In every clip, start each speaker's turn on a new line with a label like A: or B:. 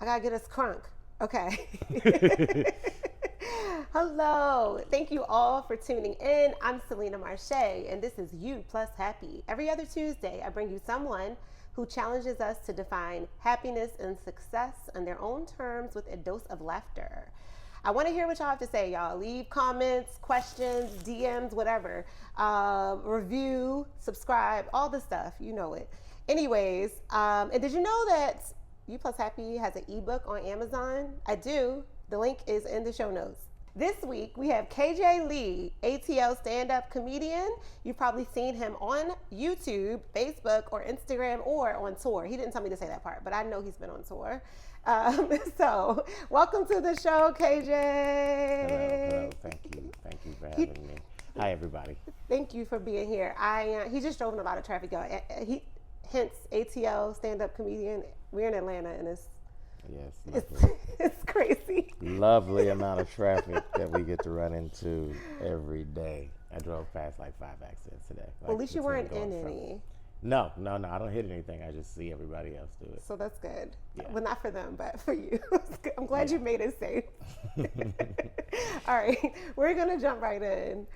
A: I gotta get us crunk. Okay. Hello. Thank you all for tuning in. I'm Selena Marche, and this is You Plus Happy. Every other Tuesday, I bring you someone who challenges us to define happiness and success on their own terms with a dose of laughter. I want to hear what y'all have to say, y'all. Leave comments, questions, DMs, whatever. Review, subscribe, all the stuff. You know it. Anyways, and did you know that You Plus Happy has an ebook on Amazon? I do. The link is in the show notes. This week we have KJ Lee, ATL stand-up comedian. You've probably seen him on YouTube, Facebook, or Instagram, or on tour. He didn't tell me to say that part, but I know he's been on tour. So welcome to the show, KJ.
B: Hello. Thank you for having me. Hi, everybody.
A: Thank you for being here. He just drove in a lot of traffic, y'all. Hence ATL stand-up comedian. We're in Atlanta, and
B: Yes,
A: it's crazy.
B: lovely amount of traffic that we get to run into every day. I drove past like 5 accidents today.
A: Well, at least you weren't in any.
B: No, I don't hit anything. I just see everybody else do it.
A: So that's good.
B: Yeah.
A: Well, not for them, but for you. I'm glad you made it safe. All right, we're gonna jump right in.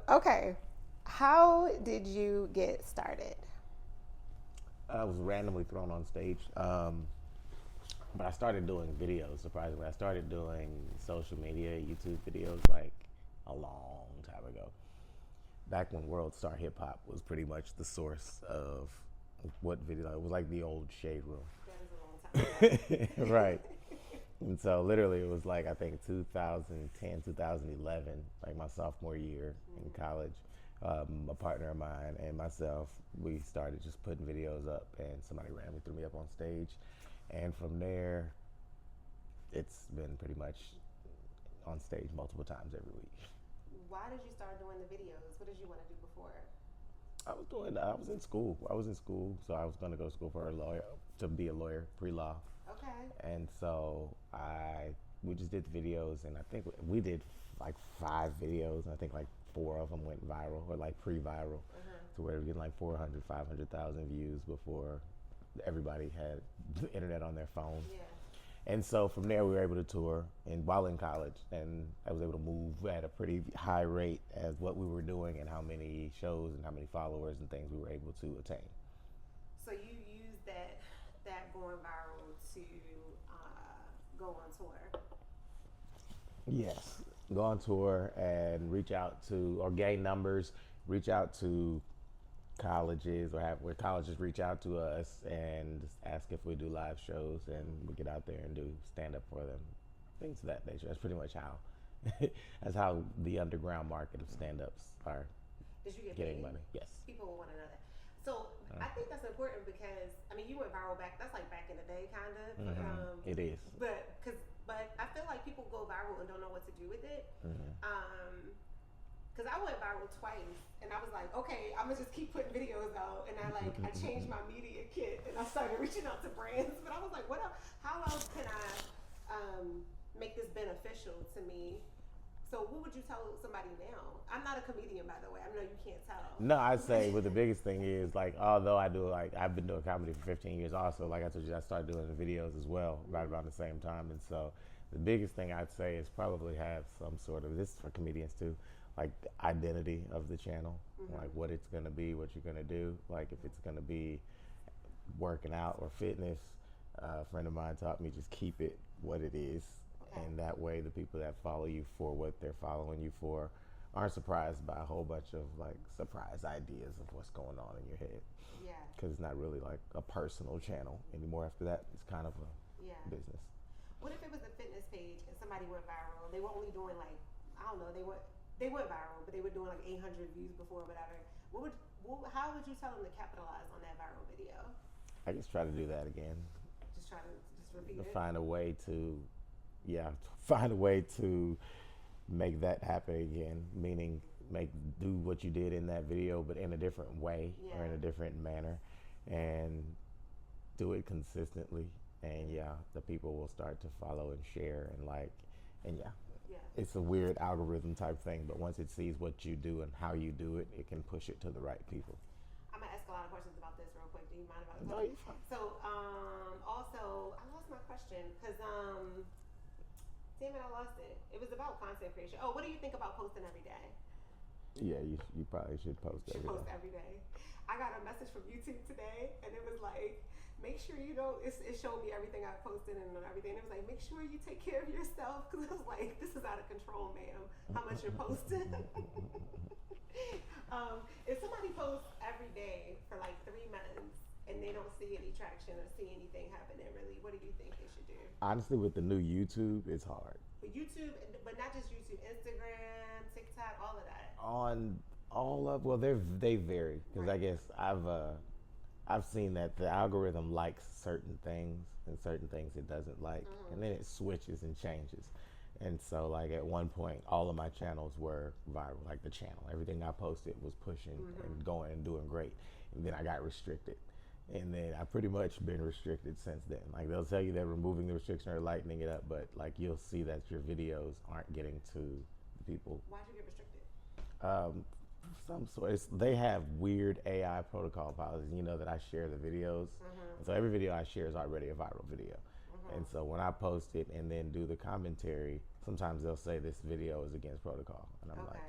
A: Okay, how did you get started?
B: I was randomly thrown on stage. But I started doing videos, surprisingly. I started doing social media, YouTube videos like a long time ago. Back when World Star Hip Hop was pretty much the source of what video. It was like the old Shade Room.
A: That is a long time ago.
B: Right. And so literally it was like, I think 2010, 2011, like my sophomore year in college. A partner of mine and myself, we started just putting videos up, and somebody randomly threw me up on stage. And from there, it's been pretty much on stage multiple times every week.
A: Why did you start doing the videos? What did you want to do before?
B: I was in school. So I was going to go to school for to be a lawyer, pre-law.
A: Okay.
B: And so we just did the videos, and I think we did like 5 videos. And I think like 4 of them went viral, or like pre-viral, to where we were getting like 400, 500,000 views before everybody had the internet on their phone.
A: Yeah.
B: And so from there, we were able to tour, and while in college, and I was able to move at a pretty high rate as what we were doing and how many shows and how many followers and things we were able to attain.
A: So you used that going viral to go on tour.
B: Yes. Go on tour and reach out to, or gain numbers, reach out to colleges, or have where colleges reach out to us and ask if we do live shows, and we get out there and do stand up for them, things of that nature. That's pretty much how that's how the underground market of stand ups are
A: Did you get
B: getting
A: paid?
B: money. Yes.
A: People will want to know that. So I think that's important because I mean you went viral back. That's like back in the day, kind of.
B: It is.
A: But I feel like people go viral and don't know what to do with it. Because I went viral twice, and I was like, okay, I'm gonna just keep putting videos out, and I changed my media kit, and I started reaching out to brands. But I was like, what else? How else can I make this beneficial to me? So what would you tell somebody now? I'm not a comedian, by the way. I know you can't tell.
B: No, I'd say what the biggest thing is, like, although I've been doing comedy for 15 years also, like I told you, I started doing the videos as well, right around the same time. And so the biggest thing I'd say is probably have some sort of, this is for comedians too, like the identity of the channel, like what it's going to be, what you're going to do. Like if it's going to be working out or fitness, a friend of mine taught me just keep it what it is. And that way the people that follow you for what they're following you for aren't surprised by a whole bunch of like surprise ideas of what's going on in your head.
A: Yeah.
B: Because it's not really like a personal channel anymore. After that, it's kind of a business.
A: What if it was a fitness page and somebody went viral? They were only doing like, I don't know, they went viral, but they were doing like 800 views before, whatever. How would you tell them to capitalize on that viral video?
B: I just try to do that again.
A: Just try to repeat it.
B: Find a way to find a way to make that happen again, meaning do what you did in that video but in a different way or in a different manner, and do it consistently, and the people will start to follow and share and like, and it's a weird algorithm type thing, but once it sees what you do and how you do it, it can push it to the right people.
A: I'm gonna ask a lot of questions about this real quick. Do you mind about it?
B: No, you're fine.
A: So also I question because damn it, I lost it. It was about content creation. Oh, what do you think about posting every day?
B: Yeah, you probably should post every
A: Post
B: day.
A: every day. I got a message from YouTube today, and it was like, make sure you know. It showed me everything I posted and everything. It was like, make sure you take care of yourself because I was like, this is out of control, ma'am. How much you're posting? If somebody posts every day for like 3 months and they don't see any traction or see anything happening, really, what do you think they should do?
B: Honestly, with the new YouTube, it's hard.
A: But YouTube, but not just YouTube, Instagram, TikTok, all of that.
B: On all of well, they vary because I
A: Right.
B: guess I've seen that the algorithm likes certain things and certain things it doesn't like, and then it switches and changes. And so, like at one point, all of my channels were viral. Like the channel, everything I posted was pushing and going and doing great. And then I got restricted, and then I've pretty much been restricted since then. Like they'll tell you they're removing the restriction or lightening it up, but like you'll see that your videos aren't getting to the people.
A: Why'd you get restricted?
B: Some sort. They have weird AI protocol policies. You know that I share the videos, and so every video I share is already a viral video. And so when I post it and then do the commentary, sometimes they'll say this video is against protocol, and I'm like,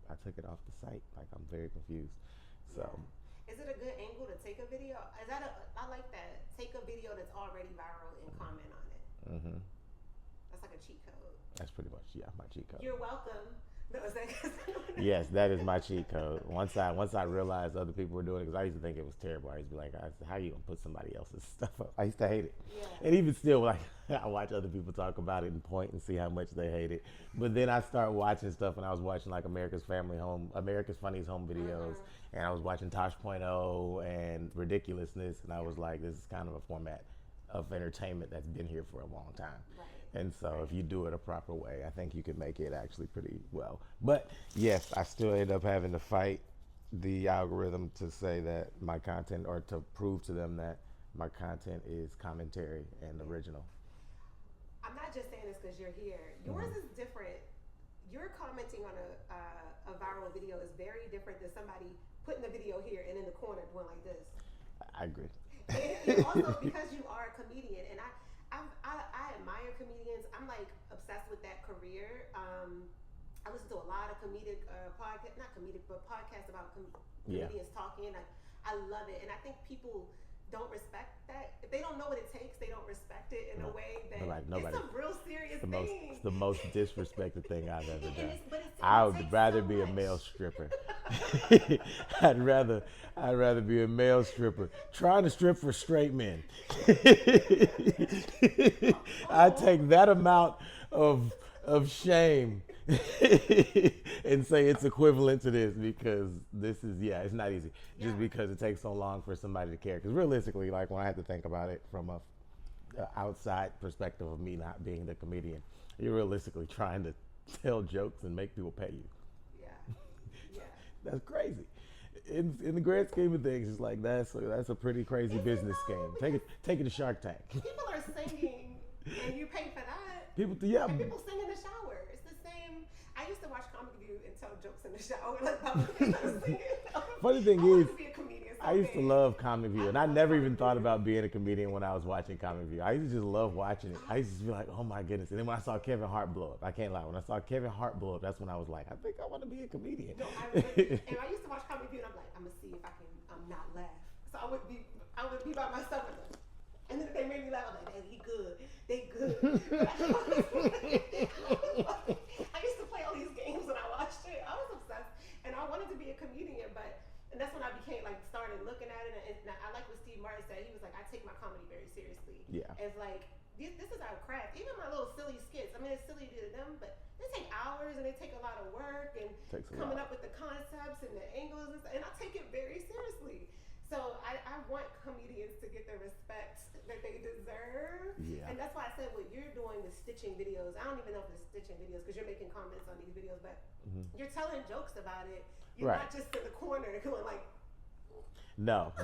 B: I took it off the site. Like I'm very confused. So.
A: Yeah. Is it a good angle to take a video? Is that I like that. Take a video that's already viral and comment on it.
B: Mm-hmm.
A: That's like a cheat code.
B: That's pretty much my cheat code.
A: You're welcome. No, is that
B: Yes, that is my cheat code. Once I realized other people were doing it, because I used to think it was terrible. I used to be like, how you gonna put somebody else's stuff up? I used to hate it.
A: Yeah.
B: And even still, like I watch other people talk about it and point and see how much they hate it. But then I start watching stuff, and I was watching like America's Funniest Home Videos, and I was watching Tosh.0 and Ridiculousness, and I was like, this is kind of a format of entertainment that's been here for a long time.
A: Right.
B: And so if you do it a proper way, I think you can make it actually pretty well. But yes, I still end up having to fight the algorithm to say that my content, or to prove to them that my content is commentary and original.
A: I'm not just saying this because you're here. Yours is different. You're commenting on a viral video is very different than somebody putting the video here and in the corner doing like this.
B: I agree.
A: And also because you are a comedian, and I admire comedians. I'm like obsessed with that career. I listen to a lot of comedic podcasts, not comedic, but podcasts about comedians talking. I love it, and I think people don't respect that. If they don't know what it takes, they don't respect it in a way that
B: nobody.
A: It's a real serious
B: It's
A: thing.
B: the most disrespected thing I've ever done.
A: I
B: I would rather be a male stripper. I'd rather be a male stripper. Trying to strip for straight men. I take that amount of shame and say it's equivalent to this, because this is it's not easy. Just because it takes so long for somebody to care. Because realistically, like when I have to think about it from a outside perspective of me not being the comedian, you're realistically trying to tell jokes and make people pay you.
A: Yeah.
B: That's crazy. In the grand scheme of things, it's like that's a pretty crazy business scheme. Take it to Shark Tank.
A: People are singing and you pay for that.
B: People
A: And people sing in the shower. It's the same. I used to watch Comic View and tell jokes in the shower. Like,
B: Funny thing is,
A: to be a comedian
B: I used to love Comic View, and I never even thought about being a comedian when I was watching Comic View. I used to just love watching it. I used to be like, oh my goodness. And then when I saw Kevin Hart blow up, I can't lie. When I saw Kevin Hart blow up, that's when I was like, I think I want to be a comedian.
A: No, and I used to watch Comic View, and I'm like, I'm gonna see if I can not laugh. So I would be by myself, and then if they made me laugh, I was like, they good. I used to play all these games when I watched it. I was obsessed, and I wanted to be a comedian, and that's when I became started looking at it. And I like what Steve Martin said. He was like, I take my comedy very seriously.
B: Yeah.
A: It's like this is our craft. Even my little silly skits. I mean, it's silly to them, but they take hours and they take a lot of work and coming up with the concepts and the angles and stuff. And I take it very seriously. So I want comedians to get the respect that they deserve.
B: Yeah.
A: And that's why I said what you're doing, the stitching videos. I don't even know if it's stitching videos because you're making comments on these videos, but you're telling jokes about it. You're not just in the corner going like.
B: No.
A: I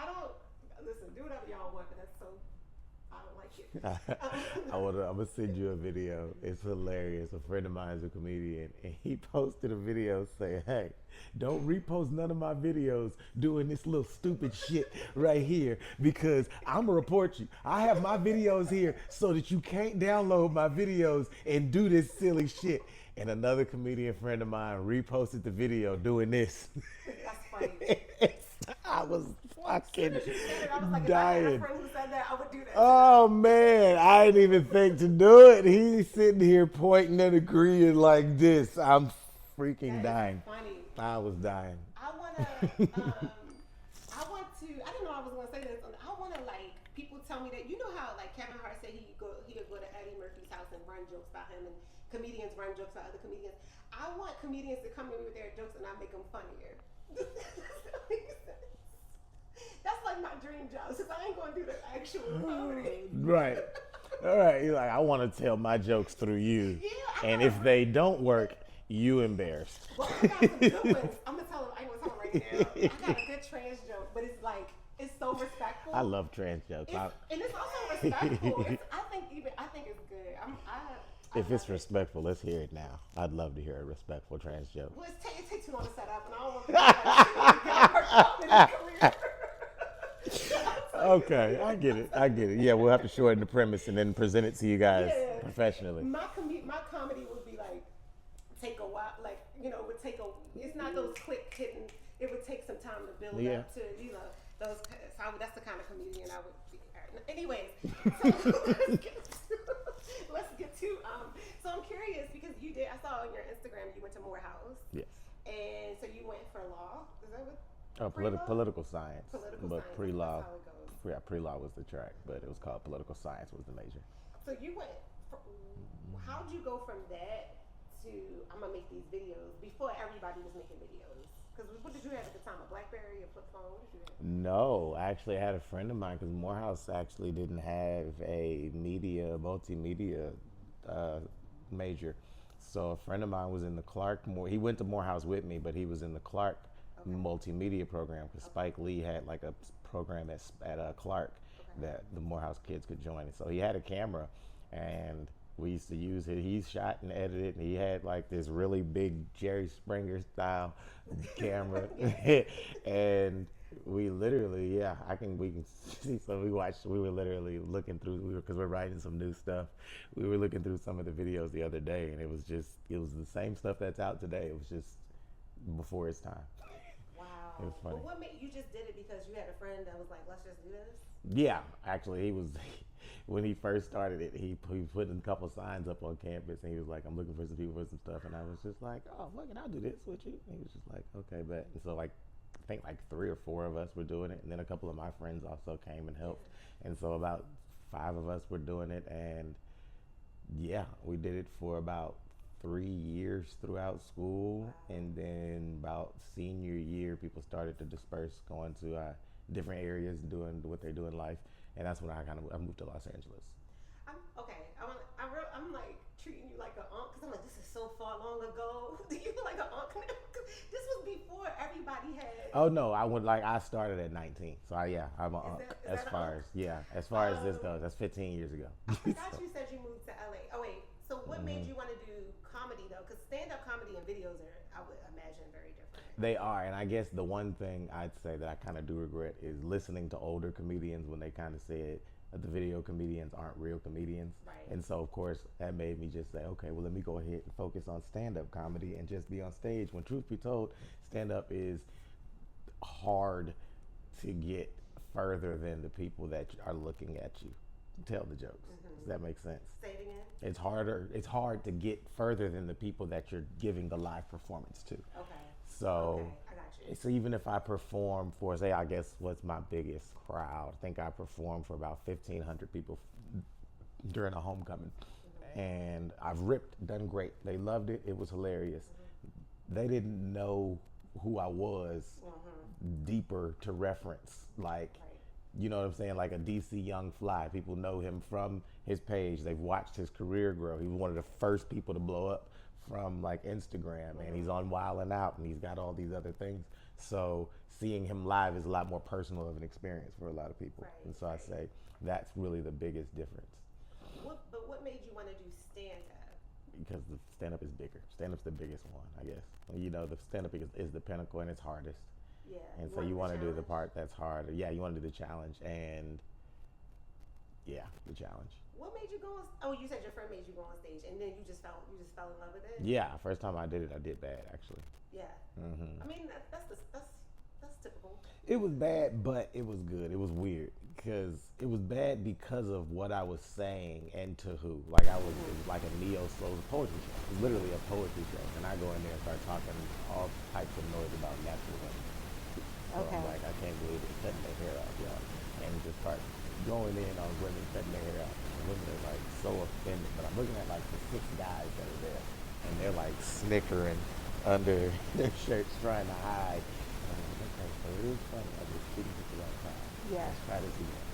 A: don't listen, do whatever y'all want, but that's so I don't like it.
B: I'm gonna send you a video. It's hilarious. A friend of mine is a comedian, and he posted a video saying, "Hey, don't repost none of my videos doing this little stupid shit right here because I'm gonna report you. I have my videos here so that you can't download my videos and do this silly shit." And another comedian friend of mine reposted the video doing this.
A: That's funny.
B: I was fucking
A: I was like, if I had a
B: dying.
A: friend who said that, I would do that.
B: Oh man, I didn't even think to do it. He's sitting here pointing and agreeing like this. I'm freaking dying.
A: Funny.
B: I was dying.
A: I wanna. I want to. I didn't know I was gonna say this. I wanna like people tell me that you know how like Kevin Hart said he would go to Eddie Murphy's house and run jokes about him, and comedians run jokes about other comedians. I want comedians to come to me with their jokes and I make them funnier. That's like my dream job, since I ain't gonna do the actual comedy.
B: Right. All right. You're like, I want to tell my jokes through you.
A: Yeah,
B: And if they don't work, you embarrassed.
A: Well, I got some good ones. I'm gonna tell them. I ain't gonna tell them right now. I got a good trans joke, but it's like it's so respectful.
B: I love trans jokes.
A: And it's also respectful. I think it's good.
B: If it's respectful, let's hear it now. I'd love to hear a respectful trans joke.
A: Well, it takes too long to set up, and I don't want people to get her career.
B: Okay, I get it. Yeah, we'll have to shorten the premise and then present it to you guys professionally.
A: My comedy would be like take a while, like would take a. It's not those quick hitting. It would take some time to build up to those. So that's the kind of comedian I would be. Anyways, so let's get to. So I'm curious because I saw on your Instagram you went to Morehouse.
B: Yes.
A: And so you went for law. Is that what?
B: Political science.
A: Political
B: but
A: science.
B: pre-law.
A: That's how it goes.
B: Yeah, pre-law was the track, but it was called political science was the major.
A: So you went. How'd you go from that to I'm gonna make these videos before everybody was making videos? Because what did you have at the time? A BlackBerry, a flip phone? What did you have?
B: No, actually, I had a friend of mine because Morehouse actually didn't have a multimedia major. So a friend of mine was in the Clark. He went to Morehouse with me, but he was in the Clark multimedia program because Spike Lee had like a program at Clark that the Morehouse kids could join. So he had a camera, and we used to use it. He shot and edited, and he had like this really big Jerry Springer style camera, and we literally, we can see. So we were literally looking through, because we're writing some new stuff. We were looking through some of the videos the other day, and it was the same stuff that's out today. It was just before its time.
A: Wow.
B: It was funny.
A: But what made you just did it because you had a friend that was like, let's just do this?
B: Yeah, actually, he was. When he first started it, he put a couple signs up on campus, and he was like, "I'm looking for some people for some stuff," and I was just like, "Oh, fuck it, I'll do this with you." And he was just like, "Okay, bet." And so I think 3 or 4 of us were doing it, and then a couple of my friends also came and helped, and so about 5 of us were doing it, and yeah, we did it for about 3 years throughout school, and then about senior year, people started to disperse, going to different areas, doing what they do in life, and that's when I moved to Los Angeles.
A: I'm like treating you like an aunt because I'm like, this is so far long ago. Do you feel like an aunt now? This was before everybody had.
B: Oh no, I started at 19, so I'm an aunt. As far as this goes, that's 15 years ago.
A: I forgot you said you moved to LA. Oh wait, so what made you want to do comedy though? Because stand-up comedy and videos are, I would imagine, very different.
B: They are, and I guess the one thing I'd say that I kind of do regret is listening to older comedians when they kind of said that the video comedians aren't real comedians.
A: Right.
B: And so, of course, that made me just say, okay, well, let me go ahead and focus on stand-up comedy and just be on stage. When truth be told, stand-up is hard to get further than the people that are looking at you tell the jokes. Does that make sense?
A: Say it again.
B: It's hard to get further than the people that you're giving the live performance to.
A: Okay.
B: So,
A: I got you.
B: So even if I perform for, say, I guess what's my biggest crowd, I think I performed for about 1,500 people during a homecoming. And I've done great. They loved it. It was hilarious. They didn't know who I was deeper to reference. Like, you know what I'm saying? Like a DC Young Fly. People know him from his page. They've watched his career grow. He was one of the first people to blow up from like Instagram, and he's on Wild 'N Out, and he's got all these other things. So seeing him live is a lot more personal of an experience for a lot of people.
A: Right,
B: And so I say that's really the biggest difference.
A: But what made you want to do stand up?
B: Because the stand up is bigger. Stand up's the biggest one, I guess. You know, the stand up is the pinnacle and it's hardest.
A: Yeah.
B: And so you want to do the part that's hard. Yeah, you want to do the challenge and yeah, the challenge.
A: What made you go on? Oh, you said your friend made you go on stage, and then you just fell in love with it.
B: Yeah, first time I did it, I did bad actually.
A: Yeah. I mean, that's typical.
B: It was bad, but it was good. It was weird because it was bad because of what I was saying and to who. Like it was like a neo-soul poetry show. It was literally a poetry show, and I go in there and start talking all types of noise about natural women. So I'm like, I can't believe they're cutting their hair off, y'all, and just start going in on women cutting their hair off. And women are like so offended, but I'm looking at like the 6 guys that are there, and they're like snickering under their shirts trying to hide. And I'm like, okay, so it is funny. I was speaking at the right time.
A: Yeah.
B: Let's try this again.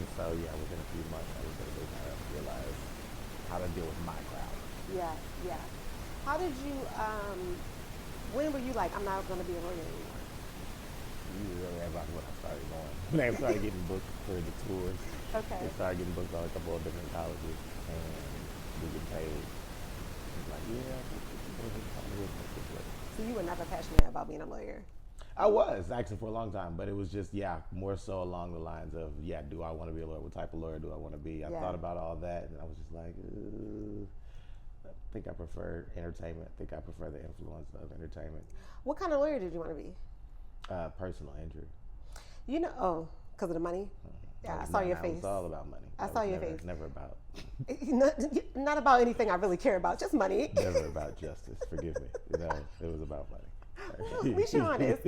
B: And so yeah, within a few months, I was able to realize how to deal with my crowd.
A: Yeah, yeah. How did you? When were you like, I'm not going to be a lawyer anymore?
B: You really about when I started going. When I started getting booked for the tours.
A: Okay.
B: We started getting booked on a couple of different colleges, and we get paid. It's like, yeah,
A: So you were never passionate about being a lawyer?
B: I was actually for a long time, but it was just more so along the lines of do I want to be a lawyer? What type of lawyer do I want to be? I thought about all that, and I was just like, I think I prefer entertainment. I think I prefer the influence of entertainment.
A: What kind of lawyer did you want to be?
B: Personal injury.
A: You know, because of the money. Yeah, I saw your face.
B: It's all about money.
A: I saw your face.
B: Never about.
A: Not about anything I really care about, just money.
B: Never about justice. Forgive me. It was about money.
A: We should honest.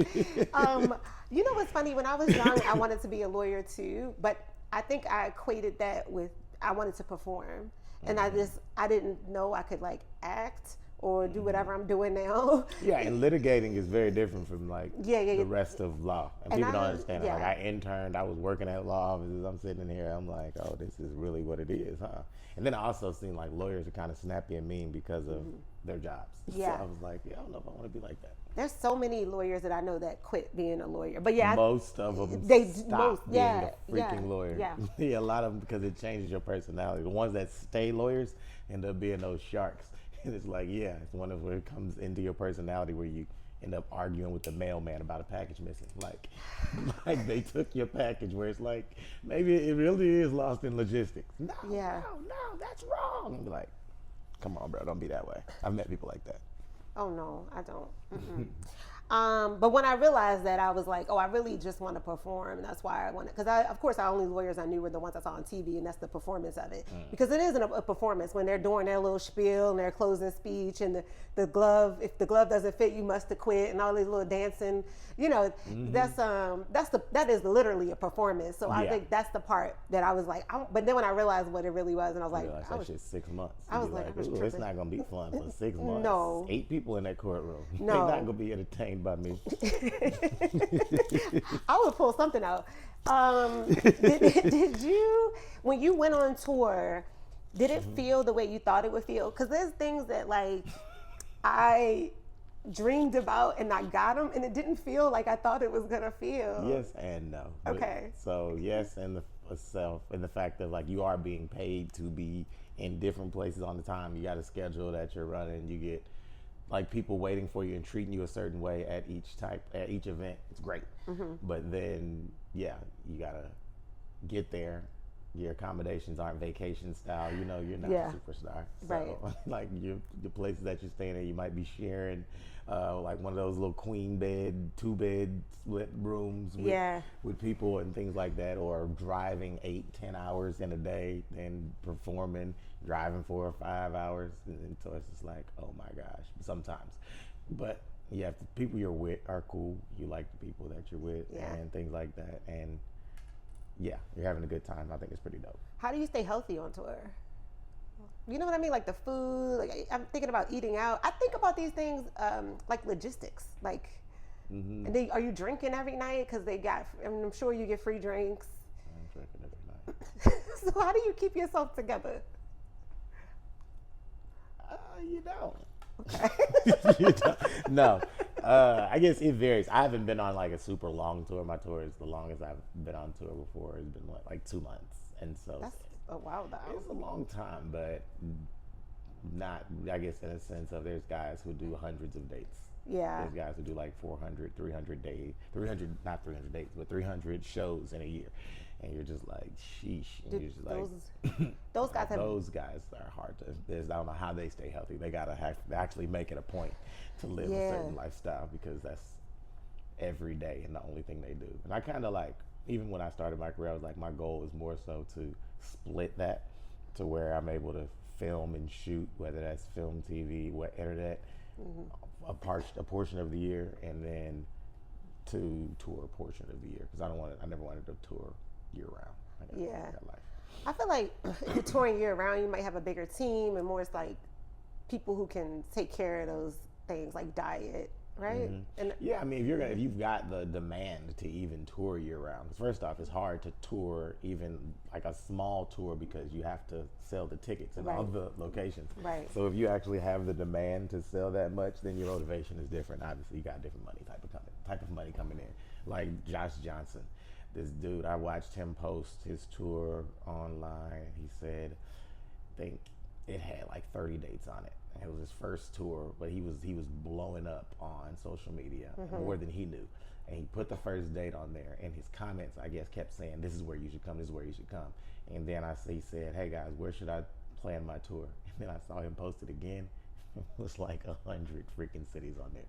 A: You know what's funny? When I was young, I wanted to be a lawyer too, but I think I equated that with I wanted to perform, and I didn't know I could like act or do whatever I'm doing now.
B: Yeah, and litigating is very different from like the rest of law. And people don't understand it. Like I interned, I was working at law offices, I'm sitting in here, I'm like, oh, this is really what it is, huh? And then I also seen like lawyers are kind of snappy and mean because of their jobs.
A: Yeah.
B: So I was like, I don't know if I want to be like that.
A: There's so many lawyers that I know that quit being a lawyer. But
B: most of them stop being a freaking lawyer. Yeah, a lot of them because it changes your personality. The ones that stay lawyers end up being those sharks. And it's like, it's one of where it comes into your personality where you end up arguing with the mailman about a package missing. Like they took your package where it's like, maybe it really is lost in logistics. No, that's wrong. And be like, come on, bro, don't be that way. I've met people like that.
A: Oh no, I don't. But when I realized that, I was like, oh, I really just want to perform. And that's why I wanted, because of course, our only lawyers I knew were the ones I saw on TV, and that's the performance of it. Because it isn't a performance when they're doing their little spiel and their closing speech, and the glove, if the glove doesn't fit, you must have quit, and all these little dancing. You know, that is literally a performance. So I think that's the part that I was like, but then when I realized what it really was, and I was like,
B: that shit's 6 months.
A: I was like,
B: ooh, it's not gonna be fun for 6 months.
A: No,
B: 8 people in that courtroom.
A: No,
B: they're not gonna be entertained by me.
A: I would pull something out. Did you, when you went on tour, did it feel the way you thought it would feel? Because there's things that like I dreamed about and I got them, and it didn't feel like I thought it was gonna feel.
B: Yes and no.
A: Okay.
B: So yes, and the fact that like you are being paid to be in different places on the time. You got a schedule that you're running. You get like people waiting for you and treating you a certain way at each event. It's great. But then you gotta get there. Your accommodations aren't vacation style. You know, you're not a superstar. So,
A: right.
B: Like the places that you're staying at, you might be sharing like one of those little queen bed, 2-bed split rooms with people and things like that, or driving 8-10 hours in a day and performing, driving 4 or 5 hours. And so it's just like, oh my gosh, sometimes. But the people you're with are cool. You like the people that you're with and things like that. And you're having a good time. I think it's pretty dope. How
A: do you stay healthy on tour? You know what I mean? Like the food, like I'm thinking about eating out. I think about these things like logistics. Like, and then are you drinking every night? Because I'm sure you get free drinks.
B: I'm drinking every night.
A: So how do you keep yourself together?
B: You don't.
A: Okay.
B: No, I guess it varies. I haven't been on like a super long tour. My tour is the longest I've been on tour before. It's been like 2 months, and so
A: That's a wow though.
B: it's a long time, but not. I guess in a sense of there's guys who do hundreds of dates.
A: Yeah.
B: There's guys who do like 400, 300 days, 300 not 300 dates, but 300 shows in a year, and you're just like sheesh. And
A: Dude,
B: you're just like
A: those guys have
B: those guys are hard to. I don't know how they stay healthy. They gotta actually make it a point to live a certain lifestyle because that's every day and the only thing they do. And I kind of like, even when I started my career, I was like, my goal is more so to split that to where I'm able to film and shoot, whether that's film, TV, what internet, a portion of the year, and then to tour a portion of the year because I never wanted to tour year round. I got life.
A: I feel like if you're touring year round, you might have a bigger team and more like people who can take care of those things like diet, right? And
B: Yeah, I mean, if you've got the demand to even tour year round, because first off, it's hard to tour even like a small tour because you have to sell the tickets in all the locations.
A: Right.
B: So if you actually have the demand to sell that much, then your motivation is different. Obviously, you got different type of money coming in. Like Josh Johnson, this dude, I watched him post his tour online. He said, I think it had like 30 dates on it. It was his first tour, but he was blowing up on social media more than he knew. And he put the first date on there, and his comments, I guess, kept saying, "This is where you should come. This is where you should come." And then he said, "Hey guys, where should I plan my tour?" And then I saw him post it again. It was like 100 freaking cities on there.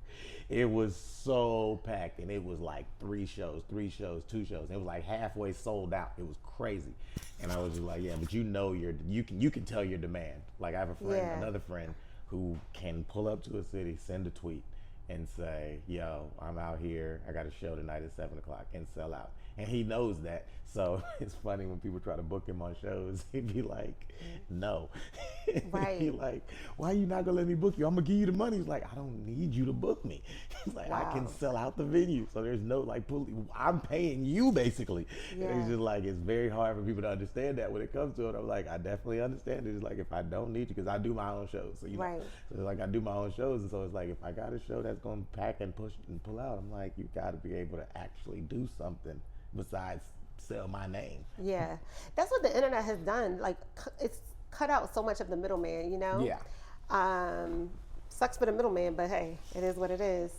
B: It was so packed, and it was like 3 shows, 2 shows. It was like halfway sold out. It was crazy, and I was just like, "Yeah, but you can tell your demand." Like I have a friend, another friend, who can pull up to a city, send a tweet, and say, "Yo, I'm out here. I got a show tonight at 7:00," and sell out. And he knows that. So it's funny when people try to book him on shows, he'd be like, "No."
A: Right.
B: He like, "Why you not gonna let me book you? I'm gonna give you the money." He's like, "I don't need you to book me." He's like, "I can sell out the venue. So there's no like, I'm paying you basically."
A: Yeah.
B: And it's just like, it's very hard for people to understand that when it comes to it. I'm like, I definitely understand it. It's like, if I don't need you, because I do my own shows. So, so like I do my own shows. And so it's like, if I got a show that's gonna pack and push and pull out, I'm like, you gotta be able to actually do something besides sell my name.
A: Yeah, that's what the internet has done. Like, it's cut out so much of the middleman, you know?
B: Yeah.
A: Sucks for the middleman, but hey, it is what it is.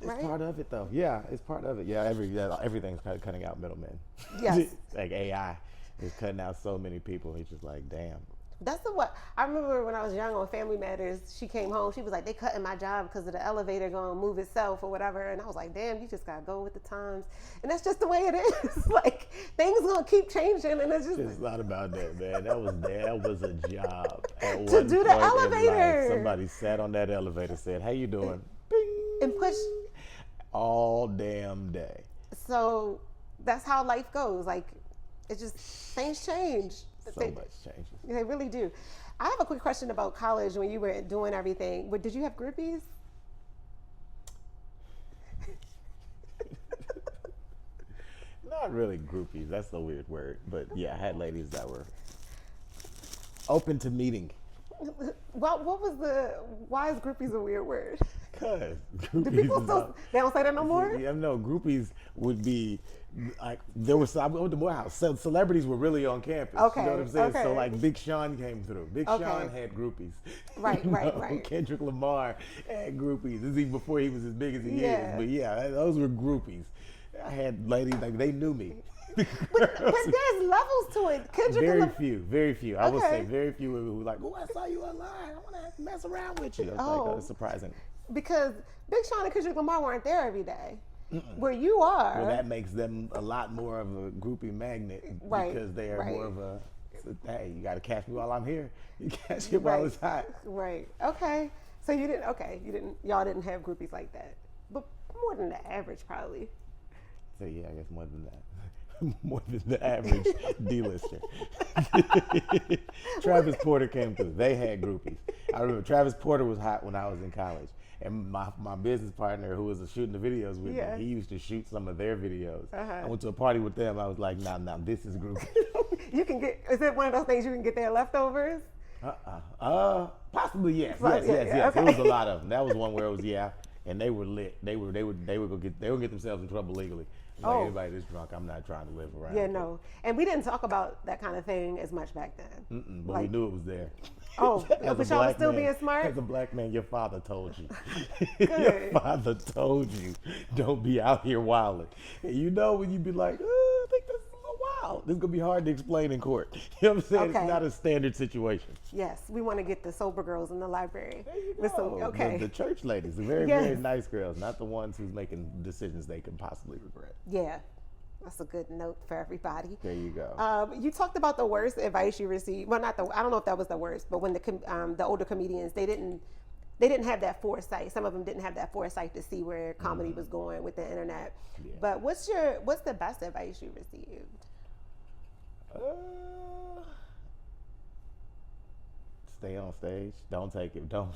B: It's part of it, though. Yeah, it's part of it. Yeah, everything's kind of cutting out middlemen.
A: Yes.
B: Like AI is cutting out so many people. It's just like, damn.
A: That's what I remember when I was young on Family Matters. She came home. She was like, "They cutting my job because of the elevator gonna move itself or whatever." And I was like, "Damn, you just gotta go with the times." And that's just the way it is. Like, things gonna keep changing, and it's just.
B: It's not about that, man. That was a job. At
A: To
B: one
A: do the
B: point in
A: elevator.
B: life, somebody sat on that elevator, said, "How you doing?" Bing.
A: And push.
B: All damn day.
A: So that's how life goes. Like, it just things change.
B: So much changes.
A: They really do. I have a quick question about college when you were doing everything. Did you have groupies?
B: Not really groupies. That's a weird word. But yeah, I had ladies that were open to meeting.
A: Well, why is groupies a weird word?
B: Because
A: Do people still, they don't say that no more?
B: Yeah, no, groupies would be like, I went to Morehouse. So celebrities were really on campus.
A: Okay,
B: You know what I'm saying?
A: okay.
B: So like Big Sean came through. Big Sean had groupies.
A: Right,
B: You
A: right,
B: know?
A: right.
B: Kendrick Lamar had groupies. This is even before he was as big as he
A: Yeah.
B: is. But yeah, those were groupies. I had ladies, like, they knew me.
A: But there's levels to it. Kendrick
B: Very few. I would say
A: Okay.
B: very few women who were like, "Oh, I saw you online. I want to mess around with you." I was like,
A: Oh.
B: "Oh, it's surprising."
A: because Big Sean and Kendrick Lamar weren't there every day. Where you are.
B: Well, that makes them a lot more of a groupie magnet
A: Right,
B: because they are
A: right.
B: more of a, "Hey, you got to catch me while I'm here. You catch me while it's hot."
A: Right. Okay. So y'all didn't have groupies like that. But more than the average probably.
B: So yeah, I guess more than that. More than the average D-lister. Travis Porter came through. They had groupies. I remember Travis Porter was hot when I was in college. And my business partner, who was shooting the videos with
A: Yeah.
B: me, he used to shoot some of their videos.
A: Uh-huh.
B: I went to a party with them. I was like, nah, this is groupie.
A: You can get, is it one of those things you can get their leftovers?
B: Possibly yes.
A: Right,
B: Yes.
A: yeah,
B: It was a lot of them. That was one where it was, yeah. and they were lit. They were gonna get themselves in trouble legally. It's like,
A: Oh.
B: anybody that's drunk, I'm not trying to live around.
A: Yeah, no. And we didn't talk about that kind of thing as much back then.
B: But
A: Like-
B: we knew it was there.
A: Oh,
B: As a
A: but y'all was
B: black
A: still
B: man-
A: being smart?
B: As a black man, your father told you.
A: Good.
B: Your father told you, don't be out here wilding. And you know when you be like, I think this is a little wild. This is gonna be hard to explain in court. You know what I'm saying?
A: Okay.
B: It's not a standard situation.
A: Yes, we want to get the sober girls in the library.
B: There you
A: With some-
B: go.
A: okay.
B: The church ladies, the very,
A: Yes.
B: very nice girls, not the ones who's making decisions they can possibly regret.
A: Yeah, that's a good note for everybody.
B: There you go.
A: You talked about the worst advice you received. Well, not the. I don't know if that was the worst, but when the older comedians they didn't have that foresight. Some of them didn't have that foresight to see where comedy was going with the internet.
B: Yeah.
A: But what's the best advice you received?
B: Stay on stage. Don't take it. Don't.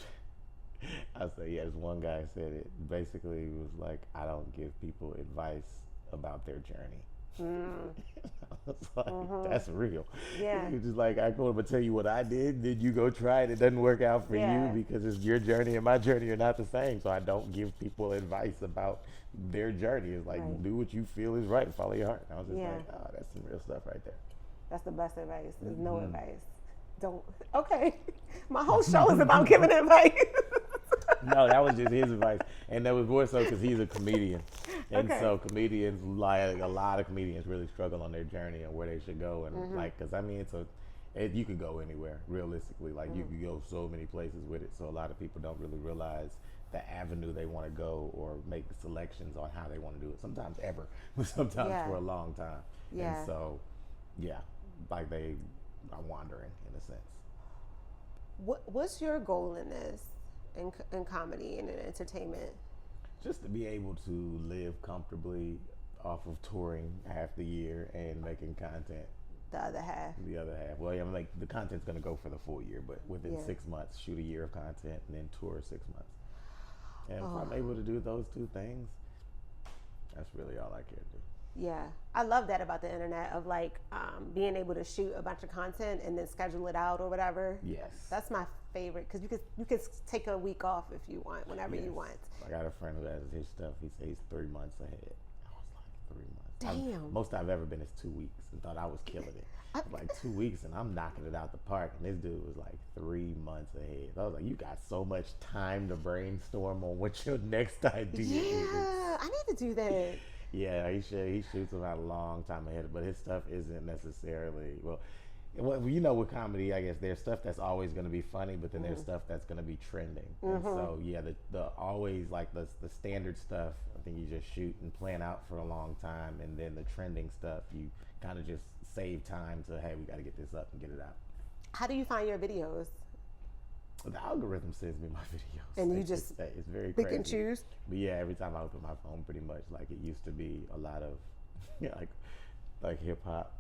B: I say yes. One guy said it. Basically, it was like, I don't give people advice about their journey. I was like, that's real.
A: Yeah.
B: It's just like, I'm going to tell you what I did, then you go try it. It doesn't work out for
A: Yeah.
B: you because it's your journey and my journey are not the same. So I don't give people advice about their journey. It's like,
A: Right.
B: do what you feel is right and follow your heart. I was just
A: Yeah.
B: like, oh, that's some real stuff right there.
A: That's the best advice. There's
B: Mm-hmm.
A: no advice. Don't. Okay. My whole show is about giving advice.
B: No, that was just his advice, and that was more so because he's a comedian, and
A: Okay.
B: so comedians, like a lot of comedians, really struggle on their journey and where they should go, and like, because I mean, you could go anywhere realistically, like you could go so many places with it. So a lot of people don't really realize the avenue they want to go or make selections on how they want to do it. Sometimes ever, but sometimes
A: Yeah.
B: for a long time.
A: Yeah.
B: And so, yeah, like they are wandering in a sense.
A: What's your goal in this, in comedy and in entertainment?
B: Just to be able to live comfortably off of touring half the year and making content
A: The other half.
B: the other half. Well, yeah, like the content's going to go for the full year, but within
A: Yeah.
B: 6 months, shoot a year of content and then tour 6 months. And if
A: Oh.
B: I'm able to do those two things, that's really all I care to do.
A: Yeah, I love that about the internet of like being able to shoot a bunch of content and then schedule it out or whatever.
B: Yes.
A: That's my favorite because you could take a week off if you want, whenever you
B: Yes.
A: want.
B: I got a friend who has his stuff. He says he's 3 months ahead. I was like, 3 months.
A: Damn.
B: Most I've ever been is 2 weeks and thought I was killing it. Like 2 weeks and I'm knocking it out the park. And this dude was like 3 months ahead. I was like, you got so much time to brainstorm on what your next idea is.
A: Yeah, I need to do that.
B: Yeah, he shoots about a long time ahead, but his stuff isn't necessarily well. You know, with comedy, I guess there's stuff that's always going to be funny, but then there's stuff that's going to be trending. And so, yeah, the always like the standard stuff, I think you just shoot and plan out for a long time, and then the trending stuff, you kind of just save time to, hey, we got to get this up and get it out.
A: How do you find your videos?
B: The algorithm sends me my videos,
A: And you
B: It's
A: just
B: it's very
A: Pick
B: crazy.
A: and choose?
B: But yeah, every time I open my phone, pretty much like it used to be a lot of, like hip hop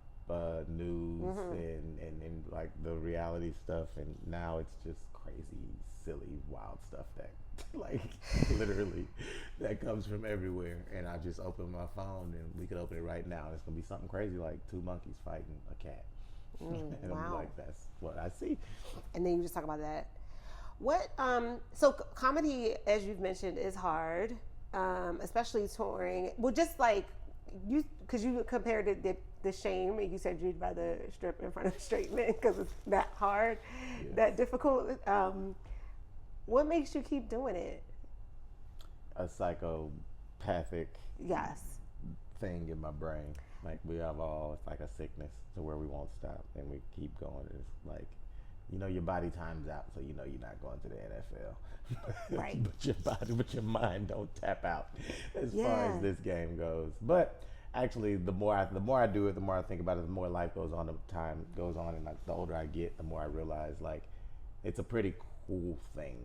B: news and like the reality stuff, and now it's just crazy, silly, wild stuff that like literally that comes from everywhere. And I just open my phone, and we could open it right now, and it's gonna be something crazy like 2 monkeys fighting a cat. And I'm
A: wow.
B: like, that's what I see.
A: And then you just talk about that. What so comedy, as you've mentioned, is hard, especially touring. Well, just like you, because you compared it the shame, and you said you'd rather strip in front of straight men because it's that hard, that difficult. What makes you keep doing it?
B: A psychopathic
A: Yes.
B: thing in my brain. Like we have all, it's like a sickness to where we won't stop and we keep going. It's like, you know, your body times out, so you know you're not going to the NFL.
A: Right.
B: but your mind don't tap out as far
A: Yeah.
B: as this game goes. But actually, the more I do it, the more I think about it, the more life goes on, the time goes on, and like, the older I get, the more I realize like it's a pretty cool thing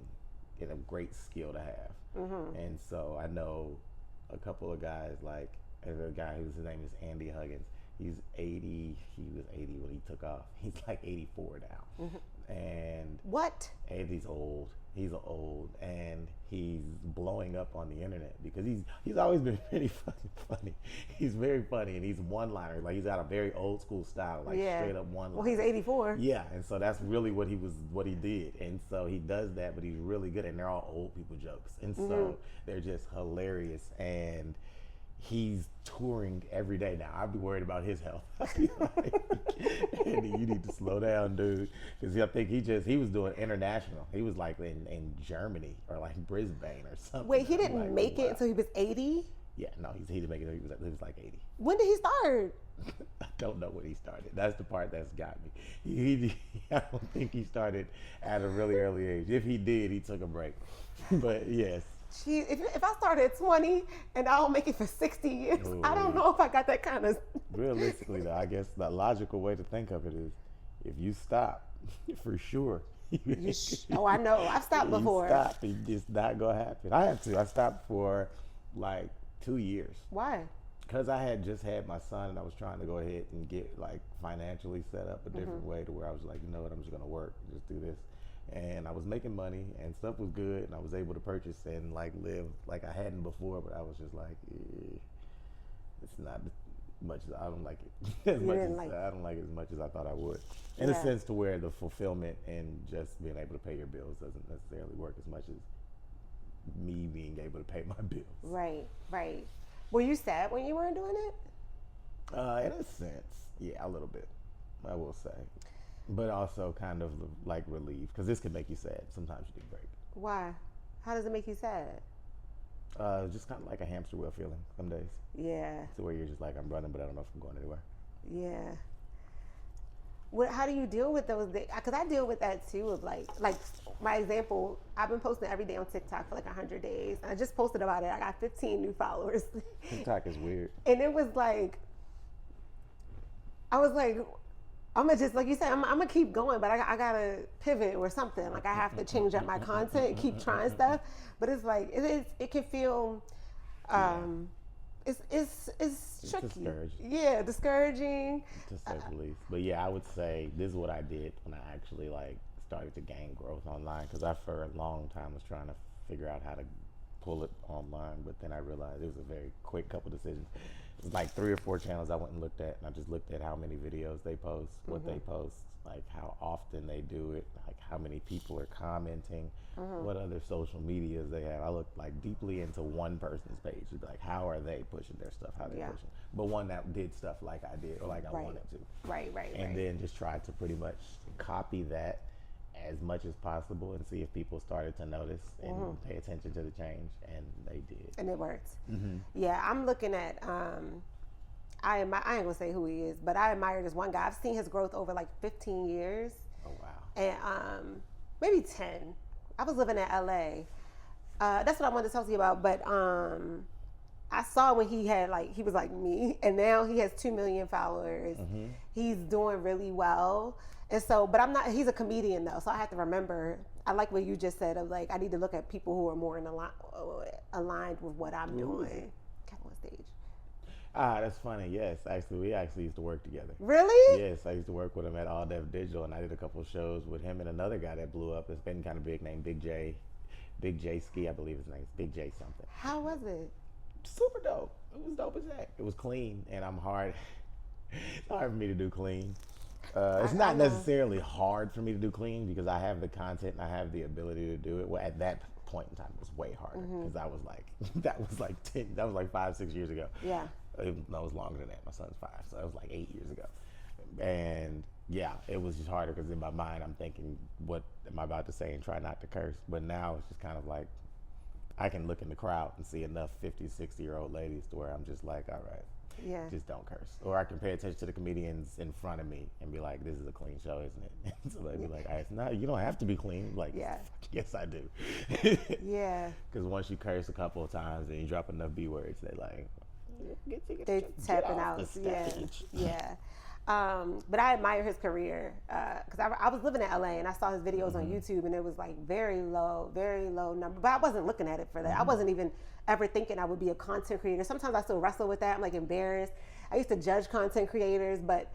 B: and a great skill to have. And so I know a couple of guys, like there's a guy his name is Andy Huggins. He's 80. He was 80 when he took off. He's like 84 now. And
A: What?
B: he's old. He's old, and he's blowing up on the internet because he's always been pretty fucking funny. He's very funny, and he's one-liner. Like, he's got a very old school style, like straight up one-liner.
A: Well, he's 84.
B: Yeah, and so that's really what he did, and so he does that, but he's really good, and they're all old people jokes, and so they're just hilarious. And he's touring every day now. I'd be worried about his health. I'd be like, Andy, you need to slow down, dude. Because I think he was doing international. He was like in Germany or like Brisbane or something.
A: Wait, he
B: I'm
A: didn't
B: like,
A: make it
B: wow.
A: until he was 80?
B: Yeah, no, he didn't make it. He was like 80.
A: When did he start?
B: I don't know when he started. That's the part that's got me. I don't think he started at a really early age. If he did, he took a break. But yes.
A: Gee, if I started at 20 and I don't make it for 60 years, I don't know if I got that kind of.
B: Realistically, though, I guess the logical way to think of it is, if you stop, for sure.
A: Oh, I know. I've stopped before.
B: You stop, it's just not gonna happen. I had to. I stopped for like 2 years.
A: Why?
B: Because I had just had my son, and I was trying to go ahead and get like financially set up a different way to where I was like, you know what, I'm just gonna work, just do this. And I was making money, and stuff was good, and I was able to purchase and like live like I hadn't before. But I was just like, it's not as much as I don't like it. I don't like it as much as I thought I would. In a sense, to where the fulfillment and just being able to pay your bills doesn't necessarily work as much as me being able to pay my bills.
A: Right. Were you sad when you weren't doing it?
B: In a sense, yeah, a little bit, I will say. But also kind of like relief, because this could make you sad. Sometimes you need a break.
A: Why? How does it make you sad?
B: Just kind of like a hamster wheel feeling some days.
A: Yeah.
B: To where you're just like, I'm running, but I don't know if I'm going anywhere.
A: Yeah. How do you deal with those days? Because I deal with that too, of like my example, I've been posting every day on TikTok for like 100 days. And I just posted about it. I got 15 new followers.
B: TikTok is weird.
A: And it was like, I was like, I'm gonna just, like you said, I'm gonna keep going, but I gotta pivot or something. Like, I have to change up my content, keep trying stuff. But it's like, it can feel, it's tricky.
B: Discouraging.
A: Yeah, discouraging.
B: To say the least. But yeah, I would say this is what I did when I actually like started to gain growth online, because I for a long time was trying to figure out how to pull it online, but then I realized it was a very quick couple decisions. It was like 3 or 4 channels I went and looked at, and I just looked at how many videos they post, what they post, like how often they do it, like how many people are commenting, what other social medias they have. I looked like deeply into one person's page, like how are they pushing their stuff, how they're pushing, but one that did stuff like I did or like I wanted to.
A: Right.
B: And then just tried to pretty much copy that as much as possible and see if people started to notice and pay attention to the change, and they did. And
A: it worked. Yeah, I'm looking at, I ain't gonna say who he is, but I admire this one guy. I've seen his growth over like 15 years.
B: Oh, wow.
A: And maybe 10. I was living in LA. That's what I wanted to talk to you about, but I saw when he was like me, and now he has 2 million followers. He's doing really well. And so, but he's a comedian though, so I have to remember, I like what you just said of like, I need to look at people who are more aligned with what I'm doing. Come on stage.
B: That's funny. Yes, actually, we used to work together.
A: Really?
B: Yes, I used to work with him at All Dev Digital, and I did a couple of shows with him and another guy that blew up. It's been kind of big, named Big J Ski, I believe his name is Big J something.
A: How was it?
B: Super dope. It was dope as heck. It was clean, and it's hard for me to do clean. It's not necessarily hard for me to do clean because I have the content and I have the ability to do it. Well, at that point in time, it was way harder because I was like, that was like 5-6 years ago.
A: Yeah.
B: That was longer than that. My son's 5, so that was like 8 years ago. And yeah, it was just harder because in my mind, I'm thinking, what am I about to say, and try not to curse. But now it's just kind of like, I can look in the crowd and see enough 50, 60-year-old ladies to where I'm just like, all right. Yeah. Just don't curse. Or I can pay attention to the comedians in front of me and be like, this is a clean show, isn't it? So they'd be like, it's not, you don't have to be clean. Like, yes, I do.
A: Yeah.
B: Because once you curse a couple of times and you drop enough B words, they like,
A: they're tapping out. Yeah. But I admire his career because I was living in LA and I saw his videos on YouTube, and it was like very low number. But I wasn't looking at it for that. I wasn't even ever thinking I would be a content creator. Sometimes I still wrestle with that. I'm like embarrassed. I used to judge content creators, but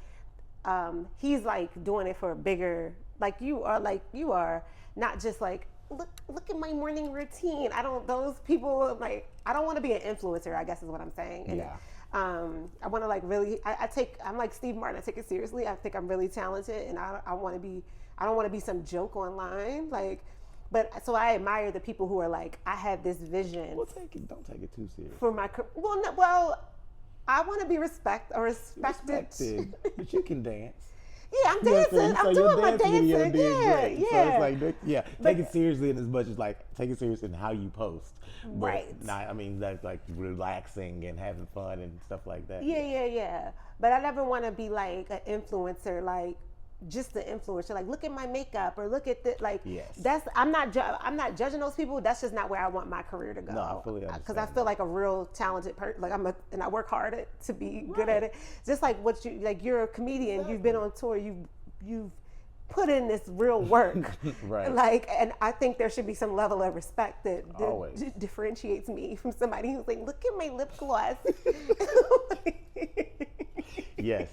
A: he's like doing it for a bigger, like you are not just like, look at my morning routine. I don't, those people, like, I don't want to be an influencer, I guess is what I'm saying. And
B: Yeah.
A: I want to like really, I'm like Steve Martin. I take it seriously. I think I'm really talented, and I want to be, I don't want to be some joke online. Like, but so I admire the people who are like, I have this vision
B: Well, don't take it too serious.
A: for my, well, no, well, I want to be respected.
B: Respected, but you can dance.
A: Yeah, I'm
B: You know what
A: dancing.
B: saying?
A: I'm
B: So your
A: doing my
B: dance video
A: dancing.
B: did
A: Yeah,
B: great.
A: yeah.
B: So it's like, yeah,
A: But-
B: take it seriously in as much as like take it serious in how you post. But
A: Right.
B: Not, I mean, that's like relaxing and having fun and stuff like that.
A: Yeah. But I never want to be like an influencer, like just the influencer. Like, look at my makeup or look at the like.
B: Yes.
A: That's I'm not judging those people. That's just not where I want my career to go.
B: No, I fully
A: Because I
B: understand
A: feel like a real talented person. Like and I work hard to be good at
B: Right.
A: it. Just like what you like. You're a comedian. You've been on tour. You've put in this real work.
B: Right.
A: Like, and I think there should be some level of respect that
B: Always.
A: differentiates me from somebody who's like, look at my lip gloss.
B: Yes.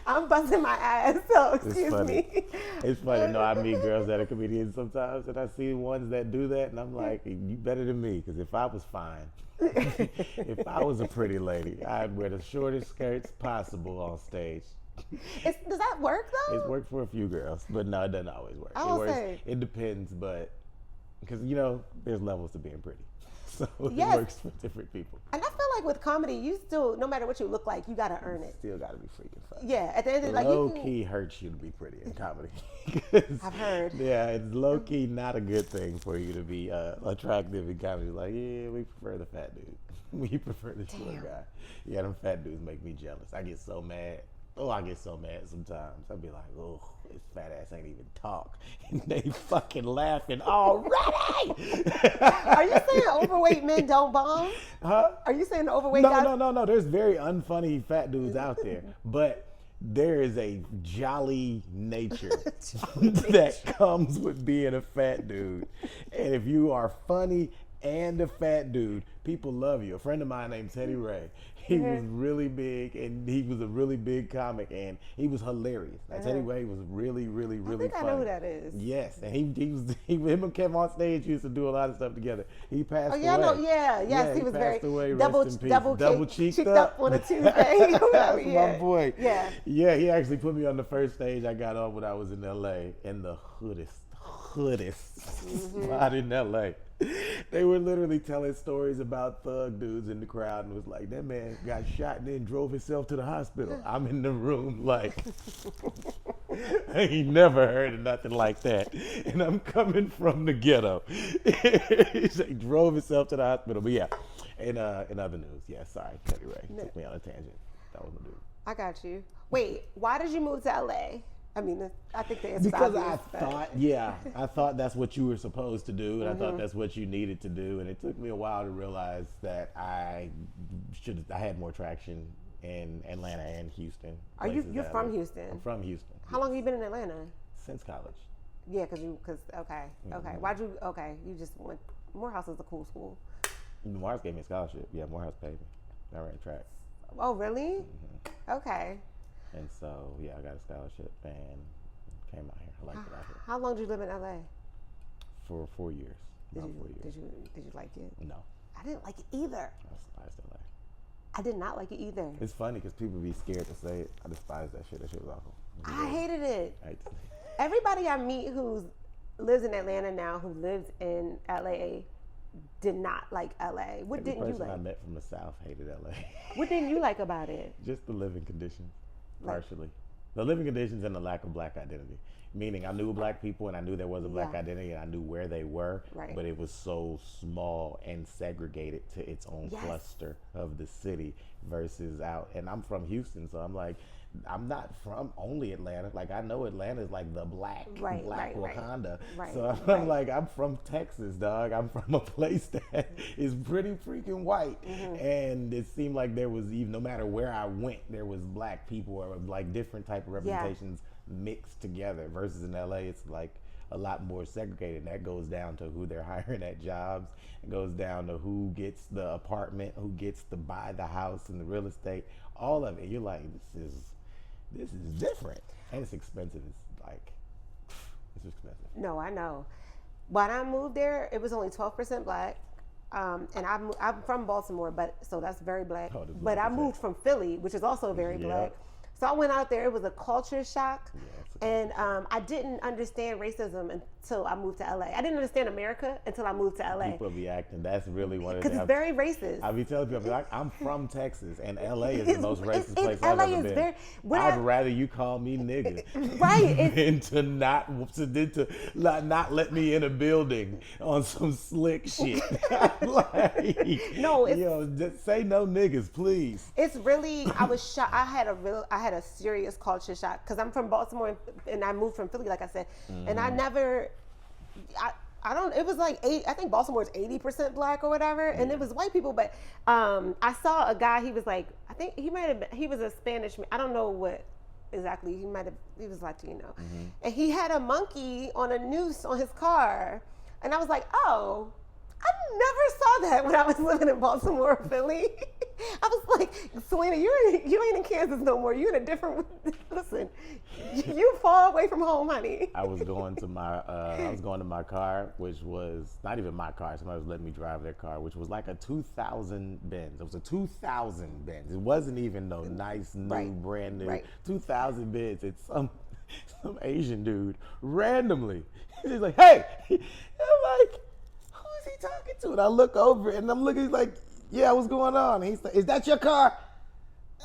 A: I'm busting my ass, so
B: It's
A: excuse
B: funny.
A: me.
B: It's funny. No, I meet girls that are comedians sometimes, and I see ones that do that, and I'm like, you better than me, because if I was fine, if I was a pretty lady, I'd wear the shortest skirts possible on stage.
A: Does that work though?
B: It's worked for a few girls, but no, it doesn't always work.
A: I
B: It
A: will
B: works.
A: say.
B: It depends, but because there's levels to being pretty, so
A: Yes.
B: it works for different people.
A: And I feel like with comedy, you still, no matter what you look like, you gotta earn it.
B: Still got to be freaking fun.
A: Yeah, at the end of the like
B: Low
A: you can,
B: key hurts you to be pretty in comedy. 'Cause,
A: I've heard.
B: Yeah, it's low key not a good thing for you to be attractive in comedy. Like, yeah, we prefer the fat dude. We prefer the short
A: Damn.
B: guy. Yeah, them fat dudes make me jealous. I get so mad. Oh, I get so mad sometimes. I'll be like, oh, this fat ass ain't even talk. And they fucking laughing already.
A: Are you saying overweight men don't bomb?
B: Huh?
A: Are you saying the overweight guys?
B: No. There's very unfunny fat dudes out there, but there is a jolly nature that comes with being a fat dude. And if you are funny and a fat dude, people love you. A friend of mine named Teddy Ray, he was really big, and he was a really big comic, and he was hilarious. Now, Teddy Ray was really, really, really
A: think I
B: funny.
A: know who that is.
B: Yes, and him and Kevin on stage used to do a lot of stuff together. He passed
A: Oh yeah,
B: away.
A: I know. Yeah, yes, he was
B: passed
A: very
B: away.
A: double
B: Rest in peace.
A: double
B: cheeked
A: cheeked up on a Tuesday.
B: That's
A: Yeah.
B: my boy.
A: Yeah.
B: Yeah, he actually put me on the first stage I got on when I was in LA, in the hoodest spot in LA. They were literally telling stories about thug dudes in the crowd, and was like, that man got shot and then drove himself to the hospital. I'm in the room like, I ain't never heard of nothing like that. And I'm coming from the ghetto. He said, drove himself to the hospital. But yeah, in other news, yeah, sorry, Teddy Ray took me on a tangent. That was my dude.
A: I got you. Wait, why did you move to LA? I mean, I think the answer
B: Because
A: obvious,
B: I thought that's what you were supposed to do, and I thought that's what you needed to do, and it took me a while to realize that I had more traction in Atlanta and Houston.
A: You're
B: places that
A: from
B: I-
A: Houston?
B: I'm from Houston.
A: How long have you been in Atlanta?
B: Since college.
A: Yeah, okay. You just went. Morehouse is a cool school.
B: Morehouse gave me a scholarship. Yeah, Morehouse paid me. I ran track.
A: Oh, really? Okay.
B: And so, yeah, I got a scholarship and came out here. I liked it out here
A: How long did you live in LA?
B: for 4 years.
A: Did
B: About 4
A: you
B: years.
A: did you like it?
B: No,
A: I didn't like it either.
B: I despised LA.
A: I did not like it either.
B: It's funny because people be scared to say it. I despise that shit. That shit was awful.
A: I hated it.
B: I hate to-
A: Everybody I meet who lives in Atlanta now, who lives in LA, did not like LA. What
B: Every
A: didn't you
B: person I
A: like?
B: met from the South hated LA.
A: What didn't you like about it?
B: Just the living conditions,
A: Like-
B: partially. The living conditions and the lack of black identity. Meaning, I knew black people and I knew there was a black
A: Yeah.
B: identity and I knew where they were,
A: Right.
B: but it was so small and segregated to its own
A: Yes.
B: cluster of the city versus out. And I'm from Houston, so I'm like, I'm not from only Atlanta. Like, I know Atlanta is like the black
A: Right,
B: Wakanda.
A: right,
B: So I'm
A: right.
B: like, I'm from Texas, dog. I'm from a place that is pretty freaking white.
A: Mm-hmm.
B: And it seemed like there was even, no matter where I went, there was black people or like different type of representations mixed together. Versus in LA, it's like a lot more segregated. And that goes down to who they're hiring at jobs. It goes down to who gets the apartment, who gets to buy the house and the real estate. all of it. You're like, this is different, and it's expensive. It's like, it's expensive.
A: No, I know. When I moved there, it was only 12% black. And I'm from Baltimore, but so that's very black.
B: Oh, the
A: but
B: black
A: I
B: is
A: moved from Philly, which is also very
B: Yeah.
A: black. So I went out there. It was a culture shock,
B: Yeah, it's a
A: and I didn't understand racism until I moved to LA. I didn't understand America until I moved to LA
B: People be acting. That's really one of
A: because
B: the.
A: it's very racist.
B: I be telling people, like, I'm from Texas, and LA is the
A: It's-
B: most racist
A: it's-
B: place
A: LA
B: I've ever
A: is
B: been.
A: very- when
B: I'd
A: I-
B: rather you call me nigga,
A: Right, it's-
B: than to not let me in a building on some slick shit. Like,
A: No, it's-
B: yo, just say no niggas, please.
A: It's really, I was shocked. I had a serious culture shock because I'm from Baltimore and I moved from Philly, like I said, and I never, I don't. It was like I think Baltimore is 80% black or whatever, and it was white people. But I saw a guy. He was like, I think he might have been. He was a Spanish man. I don't know what exactly. He was Latino, and he had a monkey on a noose on his car, and I was like, oh. I never saw that when I was living in Baltimore or Philly. I was like, Selena, you ain't in Kansas no more. You in a different. Listen, you far away from home, honey.
B: I was going to my car, which was not even my car. Somebody was letting me drive their car, which was like a 2000 Benz. It was a 2000 Benz. It wasn't even no nice new
A: Right.
B: brand new
A: Right.
B: 2000 Benz. It's some Asian dude randomly. He's like, hey, I'm like, who is he talking to? And I look over and I'm looking, he's like, yeah, what's going on? And he's like, is that your car?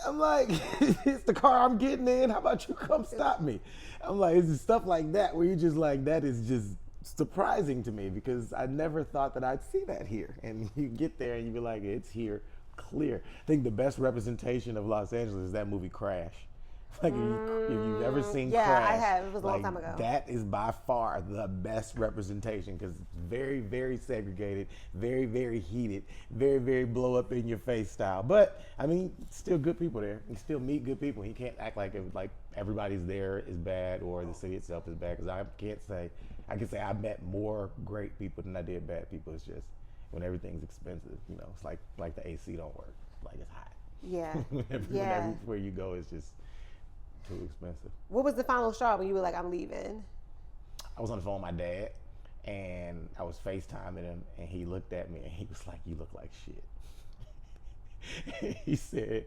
B: I'm like, it's the car I'm getting in. How about you come stop me? I'm like, it's stuff like that where you just like, that is just surprising to me because I never thought that I'd see that here. And you get there and you be like, it's here, clear. I think the best representation of Los Angeles is that movie Crash. Like if you've ever seen
A: Yeah,
B: Crash,
A: I have. It was a long
B: like,
A: time ago.
B: that is by far the best representation because it's very, very segregated, very, very heated, very, very blow up in your face style. But I mean, still good people there. You still meet good people. You can't act like everybody's there is bad or the city itself is bad because I can say I met more great people than I did bad people. It's just when everything's expensive, it's like the AC don't work. Like it's hot.
A: Yeah.
B: Whenever everywhere you go, it's just too expensive.
A: What was the final straw when you were like, I'm leaving?
B: I was on the phone with my dad, and I was FaceTiming him, and he looked at me, and he was like, "You look like shit." he said,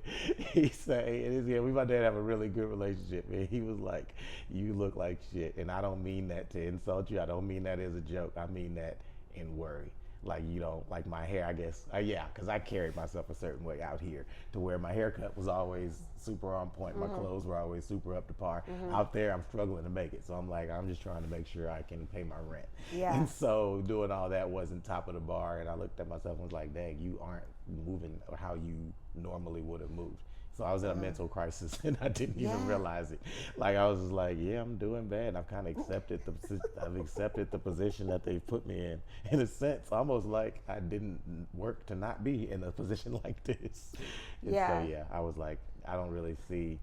B: we my dad have a really good relationship, and he was like, "You look like shit," and I don't mean that to insult you. I don't mean that as a joke. I mean that in worry. Like you don't like my hair, I guess. Yeah, because I carried myself a certain way out here to where my haircut was always super on point. My clothes were always super up to par. Out there, I'm struggling to make it. So I'm like, I'm just trying to make sure I can pay my rent.
A: Yeah.
B: And so doing all that wasn't top of the bar. And I looked at myself and was like, dang, you aren't moving how you normally would have moved. So I was in a mental crisis and I didn't even realize it. Like I was just like, yeah, I'm doing bad. And I've kind of accepted the position that they put me in a sense, almost like I didn't work to not be in a position like this. And
A: Yeah.
B: So I was like, I don't really see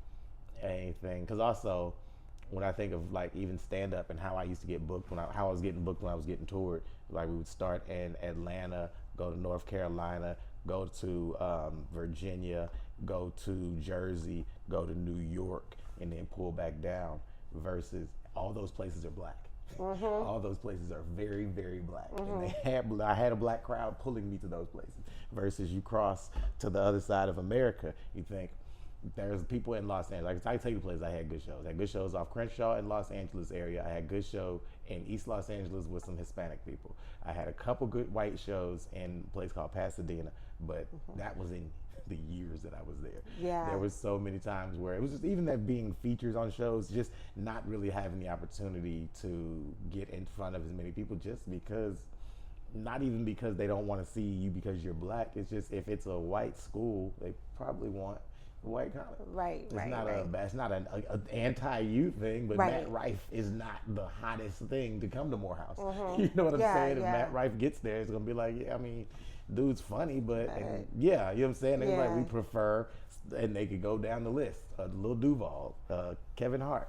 B: anything. Because also, when I think of like even stand up and how I used to get booked how I was getting booked when I was getting toured, like we would start in Atlanta, go to North Carolina, go to Virginia, go to Jersey, go to New York, and then pull back down. Versus all those places are black. All those places are very, very black. And I had a black crowd pulling me to those places. Versus you cross to the other side of America, you think there's people in Los Angeles. Like I tell you, places I had good shows. I had good shows off Crenshaw in Los Angeles area. I had good show in East Los Angeles with some Hispanic people. I had a couple good white shows in a place called Pasadena, but that was in the years that I was there.
A: Yeah.
B: There was so many times where it was just even that being features on shows, just not really having the opportunity to get in front of as many people just because, not even because they don't want to see you because you're black. It's just if it's a white school, they probably want a white comic.
A: Right,
B: It's
A: right,
B: not
A: right.
B: it's not an anti-you thing, but
A: Right.
B: Matt Rife is not the hottest thing to come to Morehouse. You know what I'm
A: Yeah,
B: saying? If
A: yeah.
B: Matt Rife gets there, it's gonna be like, yeah, I mean, dude's funny, but
A: Right.
B: you know what I'm saying? They're like,
A: Yeah.
B: we prefer, and they could go down the list. Lil Duval, Kevin Hart,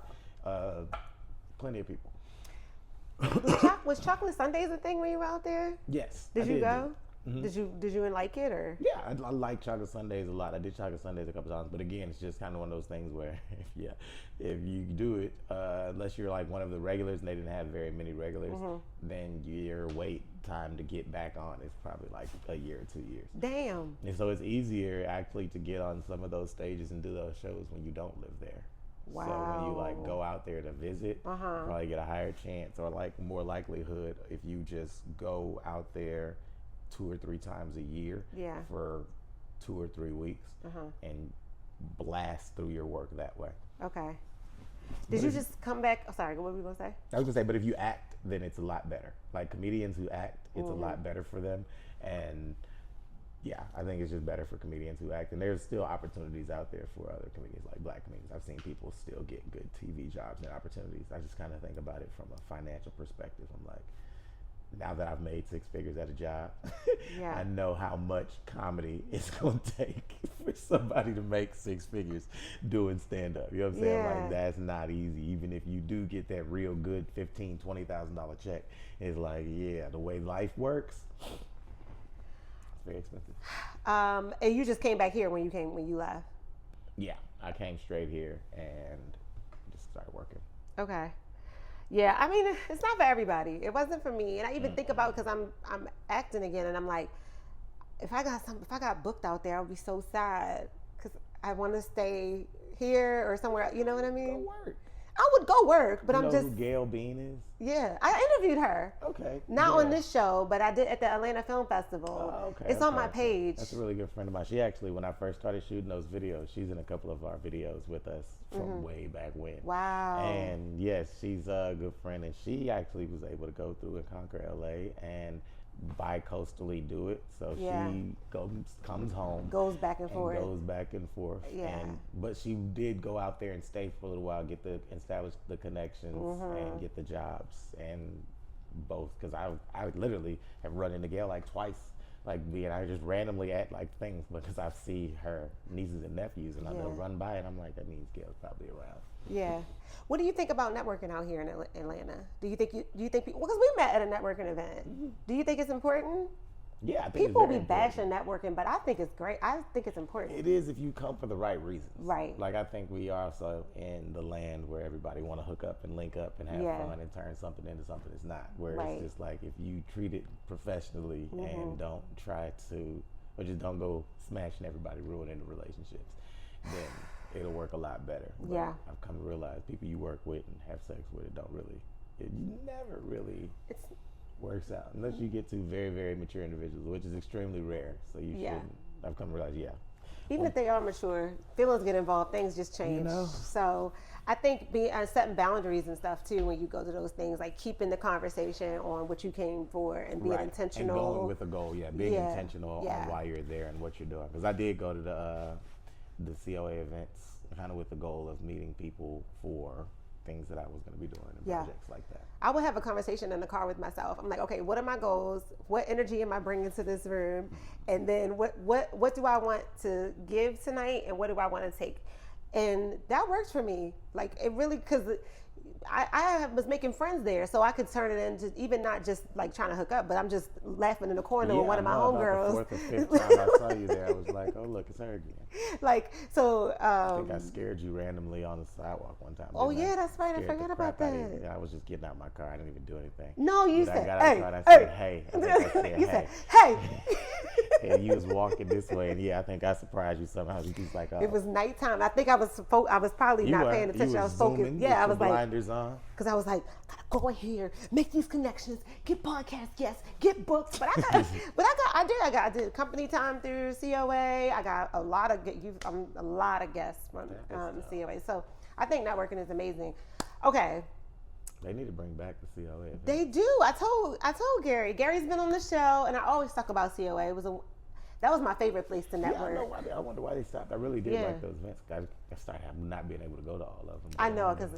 B: plenty of people.
A: Was chocolate Sundays a thing when you were out there?
B: Yes.
A: Did
B: I
A: you go? Did you like it or?
B: Yeah, I like Chocolate Sundays a lot. I did Chocolate Sundays a couple times, but again, it's just kind of one of those things where, if you do it, unless you're like one of the regulars and they didn't have very many regulars, then your wait time to get back on is probably like a year or 2 years.
A: Damn.
B: And so it's easier actually to get on some of those stages and do those shows when you don't live there.
A: Wow.
B: So when you like go out there to visit, you probably get a higher chance or like more likelihood if you just go out there 2 or 3 times a year for 2 or 3 weeks and blast through your work that way.
A: Okay. Did you just come back? Oh, sorry, what were you going to say?
B: I was going to say, but if you act, then it's a lot better. Like comedians who act, it's a lot better for them. And yeah, I think it's just better for comedians who act. And there's still opportunities out there for other comedians, like black comedians. I've seen people still get good TV jobs and opportunities. I just kind of think about it from a financial perspective. I'm like, now that I've made 6 figures at a job, I know how much comedy it's going to take for somebody to make 6 figures doing stand-up. You know what I'm saying? Like, that's not easy. Even if you do get that real good $15,000, $20,000 check, it's like, the way life works, it's very expensive.
A: And you just came back here when you left?
B: Yeah, I came straight here and just started working.
A: Okay. Yeah, I mean, it's not for everybody. It wasn't for me, and I even think about because I'm acting again, and I'm like, if I got booked out there, I would be so sad because I want to stay here or somewhere. You know what I mean?
B: Go work.
A: I would go work, but
B: you
A: I'm
B: know
A: just.
B: Who Gail Bean is?
A: Yeah, I interviewed her.
B: Okay.
A: Not on this show, but I did at the Atlanta Film Festival.
B: Oh, okay.
A: It's on my page.
B: That's a really good friend of mine. She actually, when I first started shooting those videos, she's in a couple of our videos with us from way back when.
A: Wow.
B: And yes, she's a good friend, and she actually was able to go through and conquer LA and bi-coastally do it. So she comes home,
A: goes back and forth.
B: Yeah. But she did go out there and stay for a little while, establish the connections and get the jobs, and both, because I literally have run into Gail like twice, like I just randomly at like things because I see her nieces and nephews and they'll run by and I'm like, that means Gail's probably around.
A: Yeah. What do you think about networking out here in Atlanta? Do you think people, because we met at a networking event. Do you think it's important?
B: Yeah, I think
A: people
B: it's very
A: be bashing networking, but I think it's great. I think it's important.
B: It is if you come for the right reasons.
A: Right.
B: Like I think we are also in the land where everybody want to hook up and link up and have fun and turn something into something it's not. Where it's just like if you treat it professionally and don't try to, or just don't go smashing everybody, ruining the relationships, then it'll work a lot better. But I've come to realize people you work with and have sex with, it never really works out unless you get to very, very mature individuals, which is extremely rare. So you shouldn't. I've come to realize,
A: even if they are mature, feelings get involved, things just change.
B: You know?
A: So I think setting boundaries and stuff too when you go to those things, like keeping the conversation on what you came for and being intentional.
B: And going with a goal, being intentional on why you're there and what you're doing. Because I did go to the COA events kind of with the goal of meeting people for things that I was going to be doing and projects like that.
A: I would have a conversation in the car with myself. I'm like, okay, what are my goals? What energy am I bringing to this room? And then what do I want to give tonight? And what do I want to take? And that works for me. Like it really, because I was making friends there, so I could turn it into even not just like trying to hook up, but I'm just laughing in the corner with one of my homegirls.
B: The 4th or 5th time I saw you there, I was like, oh look, it's her again.
A: Like so.
B: I think I scared you randomly on the sidewalk one time.
A: Oh yeah, that's right. I forgot about that.
B: I was just getting out of my car. I didn't even do anything.
A: No, you said,
B: hey. I said, hey.
A: You said, hey.
B: And you was walking this way, and I think I surprised you somehow. You was like,
A: it was nighttime. I think I was probably not paying attention. I was focused. Yeah, I was like
B: blinders on.
A: Because I was like, gotta go in here, make these connections, get podcast guests, get books. But I did company time through COA. I got a lot of guests from COA. So I think networking is amazing. Okay.
B: They need to bring back the COA.
A: They do. I told Gary. Gary's been on the show, and I always talk about COA. That was my favorite place to network.
B: Yeah, I wonder why they stopped. I really did like those events. I started not being able to go to all of them.
A: I know, because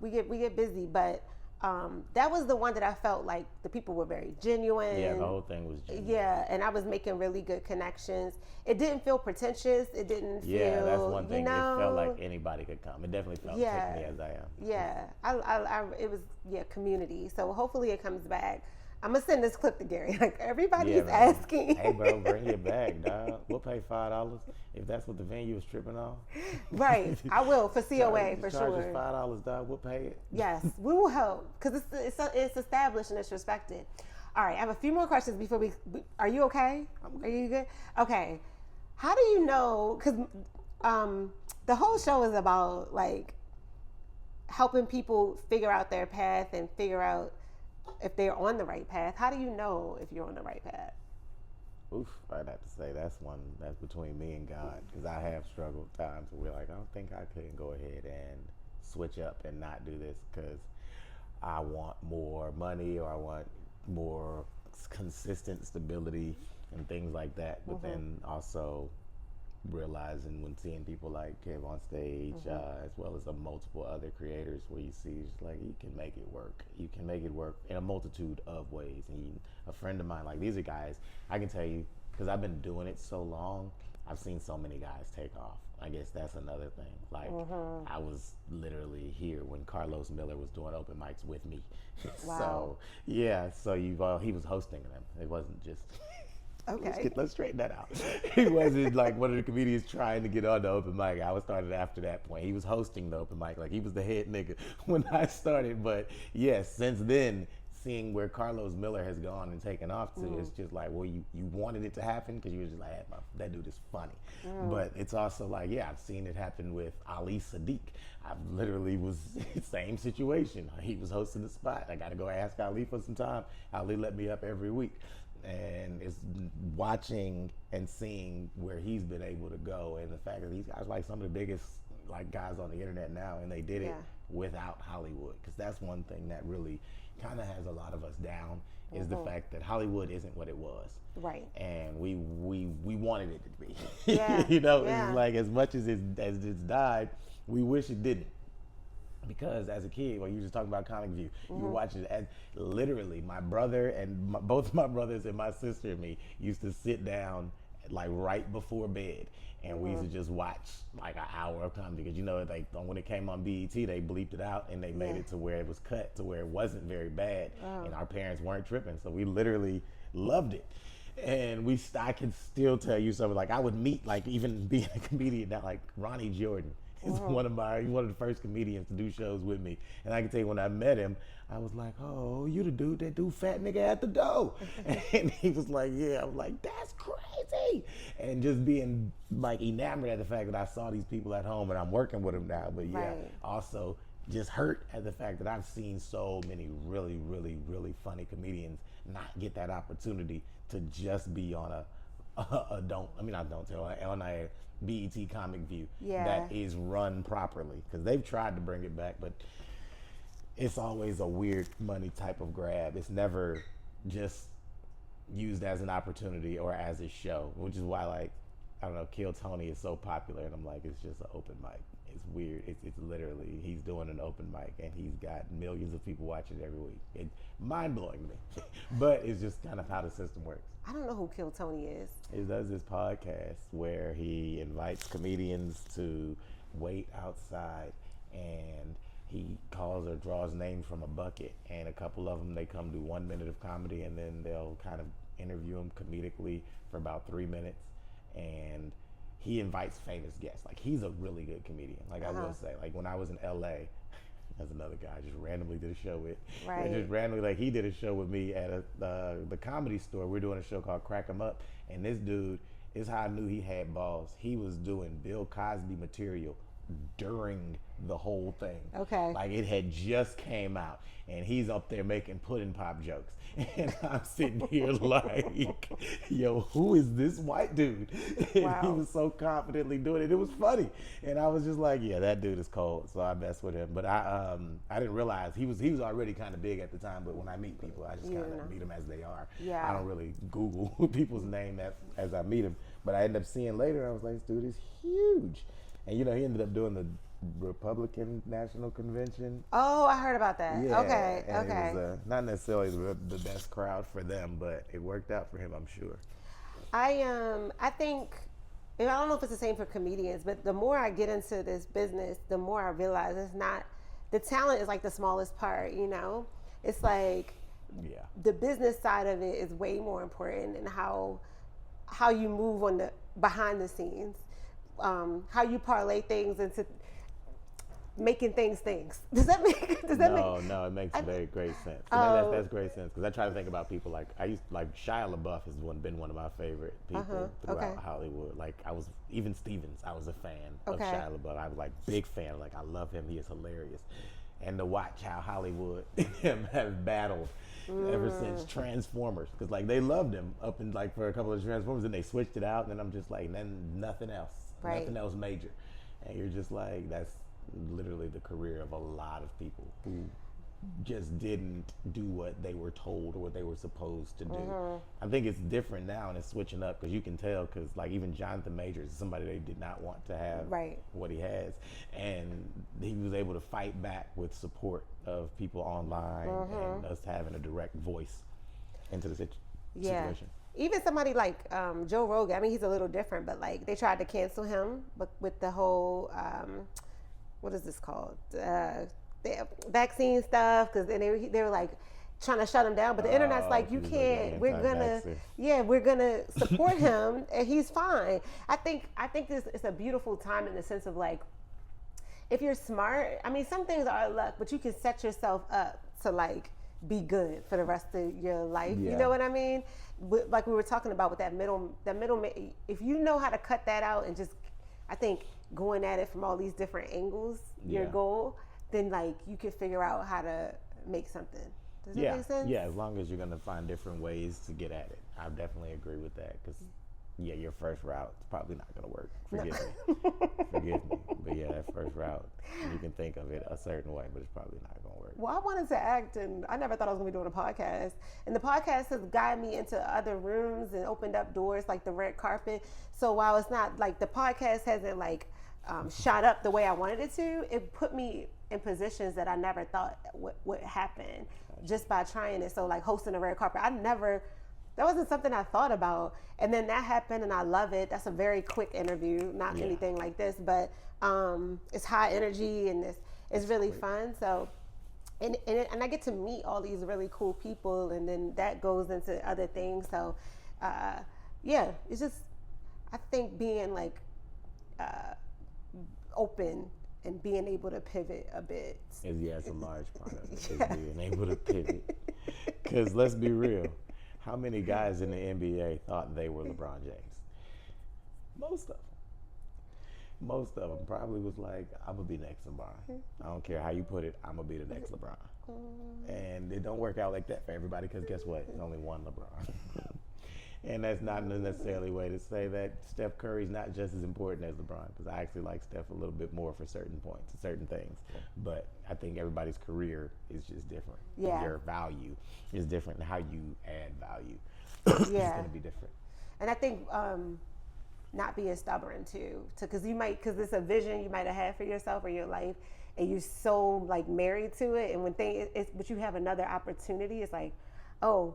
A: we get busy, but that was the one that I felt like the people were very genuine.
B: Yeah, the whole thing was genuine.
A: Yeah, and I was making really good connections. It didn't feel pretentious. It didn't feel.
B: Yeah, that's one thing. It felt like anybody could come. It definitely felt take me as I am.
A: Yeah, it was community. So hopefully it comes back. I'm gonna send this clip to Gary. Like
B: Yeah,
A: everybody's
B: man.
A: asking.
B: Hey, bro, bring your bag, dog. We'll pay $5 if that's what the venue is tripping on.
A: Right. I will for COA for
B: Charge us
A: sure.
B: $5, dog. We'll pay it.
A: Yes, we will help because it's established and it's respected. All right, I have a few more questions before we. Are you okay? Are you good? Okay. How do you know? Because the whole show is about like helping people figure out their path and figure out if they're on the right path. How do you know if you're on the right path?
B: Oof, I'd have to say that's between me and God, because I have struggled times where like I don't think I could go ahead and switch up and not do this because I want more money or I want more consistent stability and things like that. But then also realizing when seeing people like Kev on stage, as well as multiple other creators, where you see just like you can make it work. You can make it work in a multitude of ways. And a friend of mine, like these are guys, I can tell you, because I've been doing it so long, I've seen so many guys take off. I guess that's another thing. Like I was literally here when Carlos Miller was doing open mics with me.
A: Wow.
B: So yeah, so he was hosting them. It wasn't just.
A: Okay.
B: Let's straighten that out. He wasn't like one of the comedians trying to get on the open mic. I was started after that point. He was hosting the open mic. Like he was the head nigga when I started. But yes, since then, seeing where Carlos Miller has gone and taken off to, it's just like, well, you wanted it to happen because you were just like, hey, that dude is funny. But it's also like, yeah, I've seen it happen with Ali Sadiq. I literally was same situation. He was hosting the spot. I got to go ask Ali for some time. Ali let me up every week. And it's watching and seeing where he's been able to go, and the fact that these guys are like some of the biggest like guys on the internet now, and they did it without Hollywood. Because that's one thing that really kind of has a lot of us down is the fact that Hollywood isn't what it was.
A: Right.
B: And we wanted it to be.
A: Yeah.
B: You know, it's like as much as it's died, we wish it didn't. Because as a kid, when you were just talking about Comic View, you were watching it, and literally my brother and both my brothers and my sister and me used to sit down like right before bed, and we used to just watch like an hour of comedy. Because you know, like when it came on BET, they bleeped it out and they made it to where it was cut to where it wasn't very bad, and our parents weren't tripping, so we literally loved it. And I can still tell you something, like I would meet, like even being a comedian now, like Ronnie Jordan. He's one of the first comedians to do shows with me. And I can tell you when I met him, I was like, oh, you the dude that do Fat Nigga at the Door. And he was like, yeah. I was like, that's crazy. And just being like enamored at the fact that I saw these people at home and I'm working with them now. But yeah, also just hurt at the fact that I've seen so many really, really, really funny comedians not get that opportunity to just be on on a BET Comic View that is run properly, because they've tried to bring it back, but it's always a weird money type of grab. It's never just used as an opportunity or as a show, which is why, like, I don't know, Kill Tony is so popular, and I'm like, it's just an open mic. It's weird. It's literally, he's doing an open mic and he's got millions of people watching every week. It's mind-blowing to me. But it's just kind of how the system works.
A: I don't know who Kill Tony is.
B: He does this podcast where he invites comedians to wait outside, and he calls or draws names from a bucket, and a couple of them, they come do 1 minute of comedy, and then they'll kind of interview them comedically for about 3 minutes, and he invites famous guests. Like, he's a really good comedian. Like, I will say, like, when I was in LA, there's another guy I just randomly did a show with.
A: Right.
B: And just randomly, like, he did a show with me at the Comedy Store. We're doing a show called Crack 'Em Up, and this dude is how I knew he had balls. He was doing Bill Cosby material during the whole thing.
A: Okay.
B: Like, it had just came out, and he's up there making pudding pop jokes. And I'm sitting here like, yo, who is this white dude? And
A: Wow.
B: he was so confidently doing it. It was funny. And I was just like, yeah, that dude is cold. So I messed with him. But I didn't realize he was already kind of big at the time. But when I meet people, I just kind of meet them as they are.
A: Yeah.
B: I don't really Google people's name as I meet them. But I ended up seeing later, I was like, this dude is huge. And, you know, he ended up doing the Republican National Convention.
A: Oh, I heard about that.
B: Yeah,
A: Okay.
B: and it was not necessarily the best crowd for them, but it worked out for him, I'm sure.
A: I think, and I don't know if it's the same for comedians, but the more I get into this business, the more I realize it's not, the talent is like the smallest part, you know? It's like
B: Yeah.
A: the business side of it is way more important, and how you move on the behind the scenes, how you parlay things into making things. Does that make?
B: No, it makes very great sense. That's great sense because I try to think about people like Shia LaBeouf has been one of my favorite people throughout
A: okay.
B: Hollywood. Like even Stevens, I was a fan of
A: Okay.
B: Shia LaBeouf. I was like big fan. Like I love him. He is hilarious. And to watch how Hollywood and him have battled ever since Transformers, because like they loved him up in like for a couple of Transformers, and they switched it out, and then I'm just like, then nothing else,
A: Right.
B: nothing else major, and you're just like, that's literally the career of a lot of people who just didn't do what they were told or what they were supposed to do. I think it's different now and it's switching up because you can tell, because like even Jonathan Majors is somebody they did not want to have
A: Right.
B: what he has, and he was able to fight back with support of people online and us having a direct voice into the situation.
A: Even somebody like Joe Rogan. I mean, he's a little different, but like they tried to cancel him, but with the whole what is this called? The vaccine stuff, because then they were like trying to shut him down, but the internet's like, you can't. We're gonna support him, and he's fine. I think this is a beautiful time in the sense of like, if you're smart. I mean, some things are luck, but you can set yourself up to like be good for the rest of your life.
B: Yeah.
A: You know what I mean? Like we were talking about with that middle. If you know how to cut that out and just, I think, going at it from all these different angles, your goal, then like you can figure out how to make something. Does that make sense?
B: Yeah, as long as you're gonna find different ways to get at it. I definitely agree with that, because your first route is probably not gonna work. Forgive me. But yeah, that first route, you can think of it a certain way, but it's probably not gonna work.
A: Well, I wanted to act, and I never thought I was gonna be doing a podcast. And the podcast has guided me into other rooms and opened up doors like the red carpet. So while it's not like the podcast hasn't like shot up the way I wanted it to, it put me in positions that I never thought would happen just by trying it. So like hosting a red carpet, that wasn't something I thought about. And then that happened, and I love it. That's a very quick interview, not anything like this, but it's high energy, and it's really fun. So, and I get to meet all these really cool people, and then that goes into other things. So, it's just, I think being like open and being able to pivot a bit.
B: It's a large part of it, is being able to pivot. Because let's be real, how many guys in the NBA thought they were LeBron James? Most of them probably was like, I'm going to be next LeBron. I don't care how you put it, I'm going to be the next LeBron. And it don't work out like that for everybody, because guess what? There's only one LeBron. And that's not necessarily a way to say that Steph Curry's not just as important as LeBron, because I actually like Steph a little bit more for certain points, certain things. But I think everybody's career is just different.
A: Yeah.
B: Your value is different, and how you add value is going to be different.
A: And I think not being stubborn too, because it's a vision you might have had for yourself or your life, and you're so like married to it, and but you have another opportunity, it's like, oh,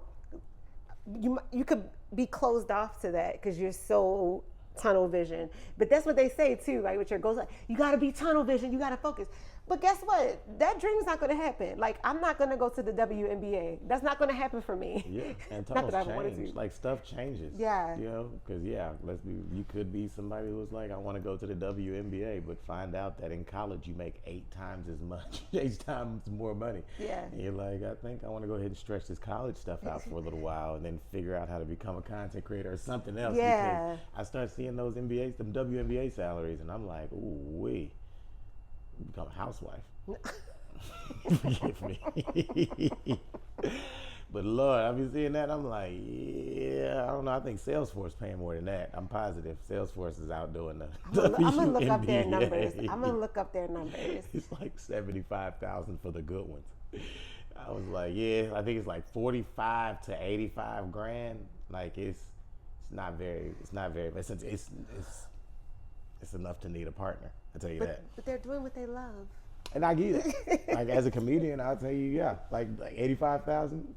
A: you could be closed off to that because you're so tunnel vision. But that's what they say too, right? With your goals, like, you got to be tunnel vision, you got to focus. But guess what? That dream's not going to happen. Like, I'm not going to go to the WNBA. That's not going to happen for me.
B: Yeah, and tunnels change.
A: To.
B: Like, stuff changes.
A: Yeah.
B: You know, because, you could be somebody who's like, I want to go to the WNBA, but find out that in college you make 8 times as much, 8 times more money.
A: Yeah.
B: And you're like, I think I want to go ahead and stretch this college stuff out for a little while and then figure out how to become a content creator or something else.
A: Yeah.
B: Because I start seeing those them WNBA salaries, and I'm like, ooh, become a housewife. Forgive me. But Lord, I've been seeing that. I'm like, I don't know. I think Salesforce paying more than that. I'm positive Salesforce is outdoing the
A: I'm gonna look up their
B: WNBA.
A: numbers. I'm gonna look up their numbers.
B: It's like 75,000 for the good ones. I was like, I think it's like 45 to 85 grand. Like it's not very. It's enough to need a partner. I tell you that.
A: But they're doing what they love.
B: And I get it. Like as a comedian, I'll tell you, like 85,000.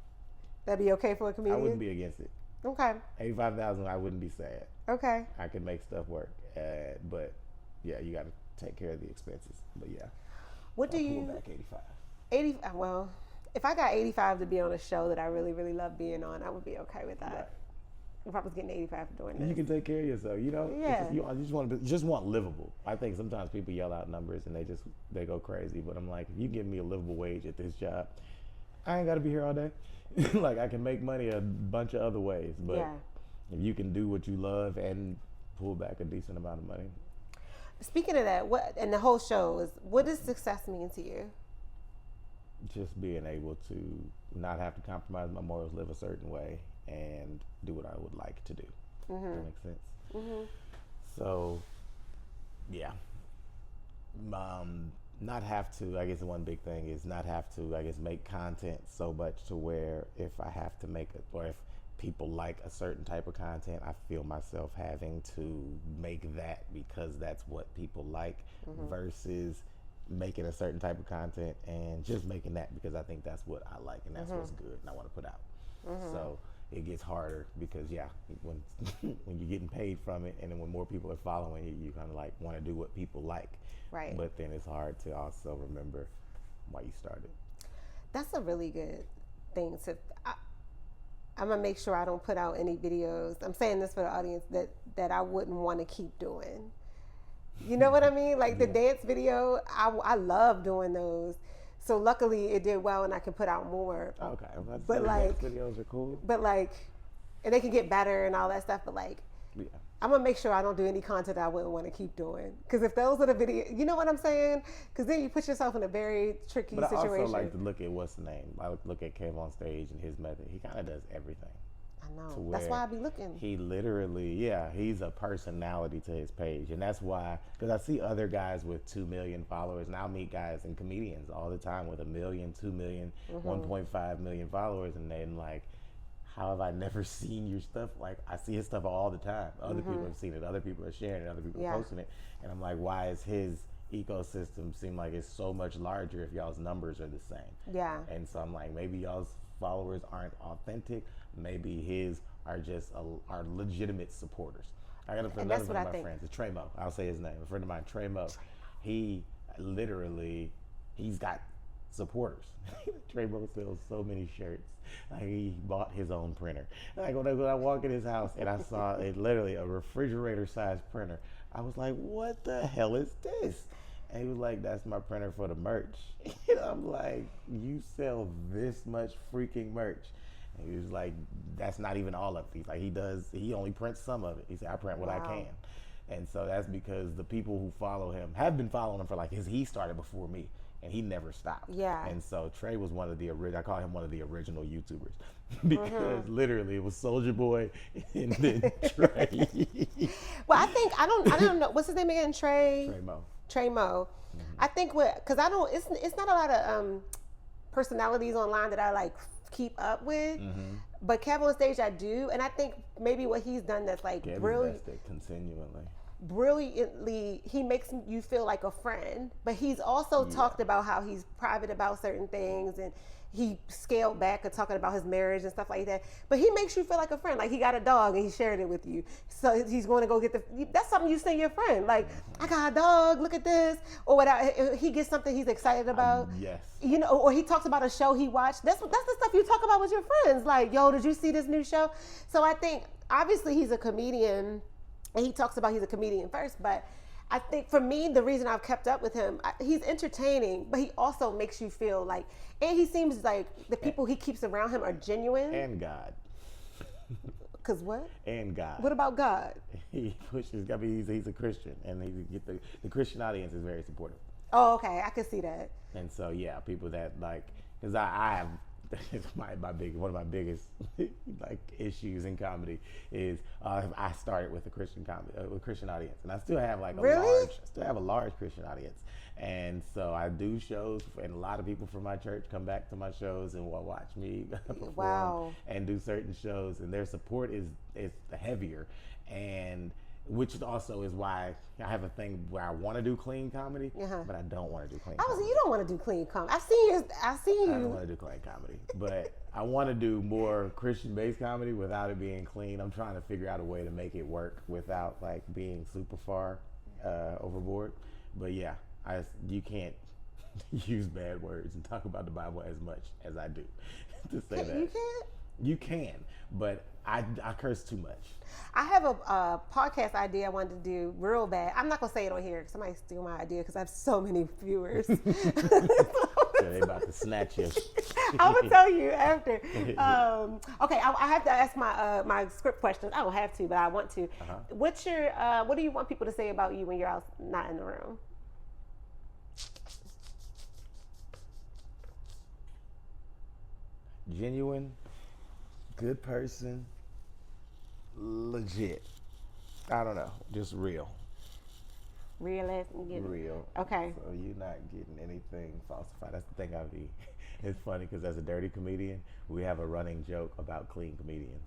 A: That'd be okay for a comedian?
B: I wouldn't be against it.
A: Okay.
B: 85,000, I wouldn't be sad.
A: Okay.
B: I could make stuff work. But you got to take care of the expenses. But
A: what do you?
B: Pull back 85.
A: 80. Well, if I got 85 to be on a show that I really, really love being on, I would be okay with that.
B: Right.
A: If I was getting 85 for doing this.
B: You can take care of yourself, you know.
A: Yeah.
B: You just want livable. I think sometimes people yell out numbers and they go crazy. But I'm like, if you give me a livable wage at this job, I ain't got to be here all day. Like I can make money a bunch of other ways. But
A: Yeah.
B: if you can do what you love and pull back a decent amount of money,
A: Speaking of that, and the whole show is, what does success mean to you?
B: just being able to not have to compromise my morals, live a certain way, and do what I would like to do. Does that make sense? So, yeah. Not have to, I guess the one big thing is not have to, I guess, make content so much to where if I have to make it, or if people like a certain type of content, I feel myself having to make that because that's what people like versus making a certain type of content and just making that because I think that's what I like and that's what's good and I want to put out. So it gets harder because when when you're getting paid from it and then when more people are following you, you kind of like want to do what people like.
A: Right.
B: But then it's hard to also remember why you started.
A: That's a really good thing to. I'm gonna make sure I don't put out any videos. I'm saying this for the audience that I wouldn't want to keep doing. You know what I mean? Like the dance video, I love doing those. So luckily it did well and I can put out more.
B: Okay,
A: But like
B: videos are cool.
A: But like, and they can get better and all that stuff. But like, I'm gonna make sure I don't do any content I wouldn't want to keep doing. Because if those are the videos, you know what I'm saying? Because then you put yourself in a very tricky situation.
B: But I also like to look at what's the name. I look at Kev on stage and his method. He kind of does everything.
A: I know. That's why I be looking.
B: He literally, he's a personality to his page. And that's why, because I see other guys with 2 million followers, and I'll meet guys and comedians all the time with 1 million, 2 million, 1.5 million followers, and then like, how have I never seen your stuff? Like, I see his stuff all the time. Other people have seen it, other people are sharing it, other people are posting it. And I'm like, why is his ecosystem seem like it's so much larger if y'all's numbers are the same?
A: Yeah.
B: And so I'm like, maybe y'all's followers aren't authentic. Maybe his are just are legitimate supporters. I got another one of my friends, it's Trey Mo. I'll say his name. A friend of mine, Trey Mo. He literally, he's got supporters. Trey Mo sells so many shirts. Like he bought his own printer. Like when I walk in his house and I saw it literally a refrigerator-sized printer, I was like, "What the hell is this?" And he was like, "That's my printer for the merch." And I'm like, "You sell this much freaking merch?" And he was like, "That's not even all of it." He's like, he only prints some of it. He said, "I print what I can." And so that's because the people who follow him have been following him for like he started before me. And he never stopped. Yeah. And so Trey was one of the original. I call him one of the original YouTubers because literally it was Soulja Boy and then Trey.
A: Well, I don't know what's his name again. Trey Mo. I think because it's not a lot of personalities online that I like keep up with. But Kev on Stage I do, and I think maybe what he's done that's like brilliantly, he makes you feel like a friend, but he's also talked about how he's private about certain things and he scaled back and talking about his marriage and stuff like that, but he makes you feel like a friend. Like he got a dog and he shared it with you, so he's going to go get that's something you send your friend, like, I got a dog, look at this, or whatever. He gets something he's excited about, you know, or he talks about a show he watched. That's the stuff you talk about with your friends, like, yo, did you see this new show? So I think obviously he's a comedian and he talks about he's a comedian first, but I think for me, the reason I've kept up with him, he's entertaining, but he also makes you feel like, and he seems like the people he keeps around him are genuine.
B: And God.
A: Cause what?
B: And God.
A: What about God?
B: He pushes, I mean, he's a Christian, and the Christian audience is very supportive.
A: Oh, okay, I can see that.
B: And so, yeah, people that like, because I have, it's one of my biggest like issues in comedy is I started with a Christian audience, and I still have like a large Christian audience, and so I do shows, and a lot of people from my church come back to my shows and will watch me perform and do certain shows, and their support is heavier, and which also is why I have a thing where I want to do clean comedy, but I don't want to do clean comedy.
A: You don't want to do clean comedy. I've seen you.
B: I don't want to do clean comedy, but I want to do more Christian-based comedy without it being clean. I'm trying to figure out a way to make it work without like being super far overboard. But yeah, you can't use bad words and talk about the Bible as much as I do to say that.
A: You can't?
B: You can, but I curse too much.
A: I have a podcast idea I wanted to do real bad. I'm not going to say it on here because somebody steal my idea because I have so many viewers.
B: So they about to snatch you.
A: I'm going to tell you after. Okay, I have to ask my script questions. I don't have to, but I want to.
B: Uh-huh.
A: What do you want people to say about you when you're out not in the room?
B: Genuine, good person, legit. I don't know, just real.
A: Real ass and get it.
B: Real.
A: Okay.
B: So you're not getting anything falsified. That's the thing I be. It's funny because as a dirty comedian, we have a running joke about clean comedians.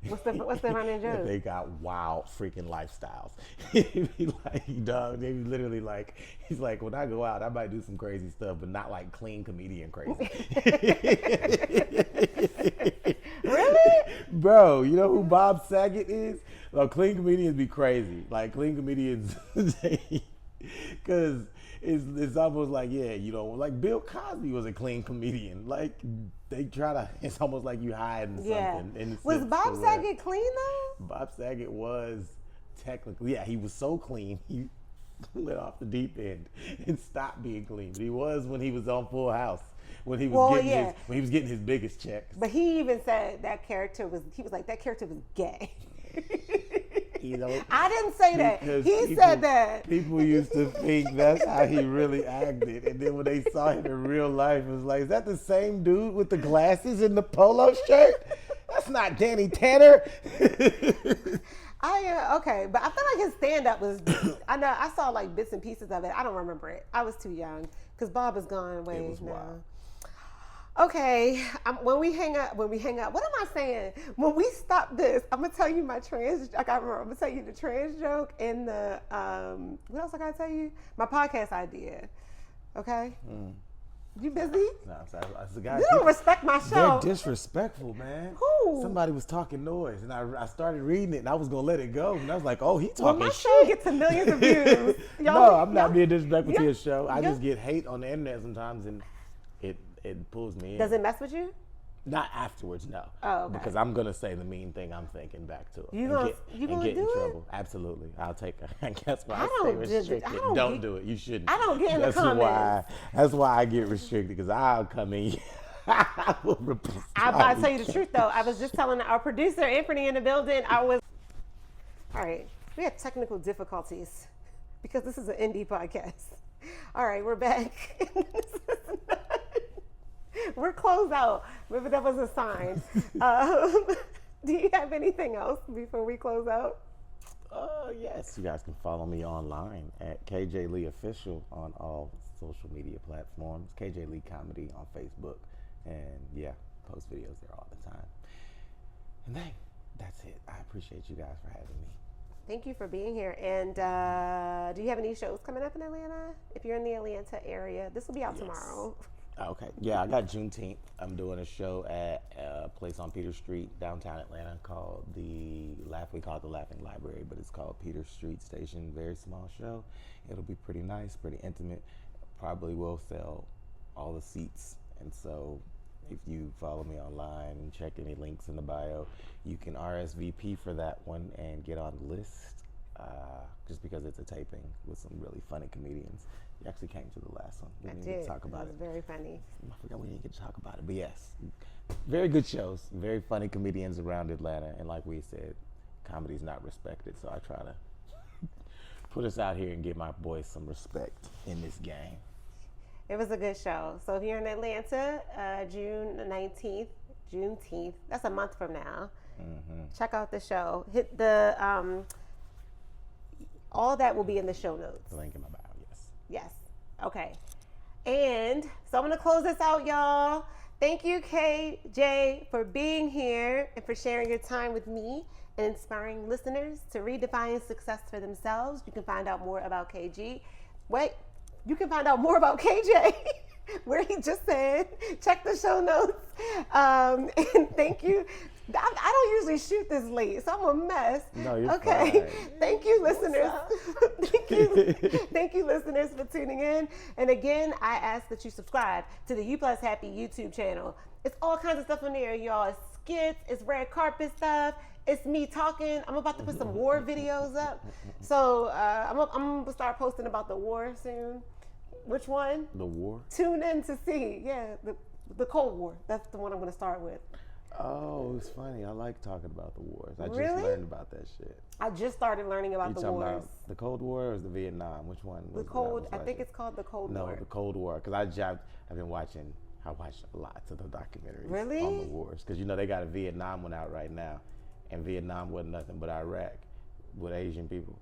A: What's the running joke?
B: They got wild freaking lifestyles. He be like, dog, they be literally like, he's like, when I go out, I might do some crazy stuff, but not like clean comedian crazy.
A: Really?
B: Bro, you know who Bob Saget is? Well, clean comedians be crazy. Like clean comedians, because it's almost like, yeah, you know, like Bill Cosby was a clean comedian. Like they try to, it's almost like you hiding something. In the
A: Was
B: sense
A: Bob
B: to where
A: Saget clean though?
B: Bob Saget was technically, yeah, he was so clean. He went off the deep end and stopped being clean. But he was when he was on Full House. When he was getting his biggest checks.
A: But he even said that character was gay.
B: You know,
A: I didn't say that. He said that.
B: People used to think that's how he really acted. And then when they saw him in real life, it was like, is that the same dude with the glasses and the polo shirt? That's not Danny Tanner.
A: Okay, but I feel like his stand-up was, I know, I saw like bits and pieces of it. I don't remember it. I was too young because Bob is gone way
B: It was
A: now.
B: wild.
A: Okay, when we hang out, what am I saying? When we stop this, I'm gonna tell you my trans. I'm gonna tell you the trans joke and the what else I gotta tell you? My podcast idea. Okay. You busy?
B: No, that's the guy.
A: You don't respect my show.
B: They're disrespectful, man.
A: Who?
B: Somebody was talking noise, and I started reading it, and I was gonna let it go, and I was like, oh, he talking
A: When my
B: shit.
A: show gets to millions of views.
B: No, I'm not being disrespectful to
A: y'all-
B: your show. I
A: y'all-
B: just get hate on the internet sometimes, and it pulls me in.
A: Does it mess with you?
B: Not afterwards, no.
A: Oh, okay.
B: Because I'm gonna say the mean thing I'm thinking back to him.
A: You
B: and
A: gonna-
B: get,
A: you
B: and
A: gonna
B: get in
A: do it?
B: trouble. Absolutely, I'll take it. And guess why
A: I
B: I
A: don't
B: stay
A: do it.
B: restricted.
A: I don't
B: Don't
A: get-
B: do it. You shouldn't.
A: I don't get in the
B: That's
A: comments.
B: That's why I get restricted because I'll come in. I will reply.
A: I'm about to tell you the truth though. I was just telling our producer Anthony in the building. All right, we have technical difficulties because this is an indie podcast. All right, we're back. We're closed out. Maybe that was a sign. Do you have anything else before we close out?
B: Yes, you guys can follow me online at KJ Lee Official on all social media platforms. KJ Lee Comedy on Facebook, and yeah, post videos there all the time. And that's it. I appreciate you guys for having me.
A: Thank you for being here. And do you have any shows coming up in Atlanta? If you're in the Atlanta area, this will be out tomorrow.
B: Okay. Yeah, I got Juneteenth. I'm doing a show at a place on Peter Street, downtown Atlanta, called we call it the Laughing Library, but it's called Peter Street Station. Very small show. It'll be pretty nice, pretty intimate. Probably will sell all the seats. And so if you follow me online and check any links in the bio, you can RSVP for that one and get on the list. Just because it's a taping with some really funny comedians. You actually came to the last one. We didn't get to talk about
A: It was very funny.
B: I forgot we didn't get to talk about it, but yes, very good shows, very funny comedians around Atlanta, and like we said, comedy's not respected, so I try to put us out here and give my boys some respect in this game.
A: It was a good show. So if you're in Atlanta, June 19th, Juneteenth, that's a month from now. Check out the show. Hit the, all that will be in the show notes.
B: The link in my bio, yes.
A: Yes. Okay. And so I'm going to close this out, y'all. Thank you, KJ, for being here and for sharing your time with me and inspiring listeners to redefine success for themselves. You can find out more about KJ. You can find out more about KJ where he just said, check the show notes. And thank you I don't usually shoot this late, so I'm a mess.
B: No, you're
A: okay.
B: fine.
A: Thank you, listeners. Thank you, listeners, for tuning in. And again, I ask that you subscribe to the U Plus Happy YouTube channel. It's all kinds of stuff on there, y'all. It's skits, it's red carpet stuff. It's me talking. I'm about to put some war videos up. So I'm gonna start posting about the war soon. Which one?
B: The war?
A: Tune in to see. Yeah, the Cold War. That's the one I'm gonna start with.
B: Oh, it's funny. I like talking about the wars. I
A: Really?
B: just learned about that shit.
A: I just started learning about
B: You
A: the
B: talking
A: wars.
B: about the Cold War or the Vietnam? Which one?
A: The
B: was
A: Cold.
B: that
A: I think it's called the Cold
B: No,
A: War.
B: the Cold War. Because I've been watching. I watched lots of the documentaries
A: Really?
B: on the wars. Because they got a Vietnam one out right now, and Vietnam wasn't nothing but Iraq with Asian people.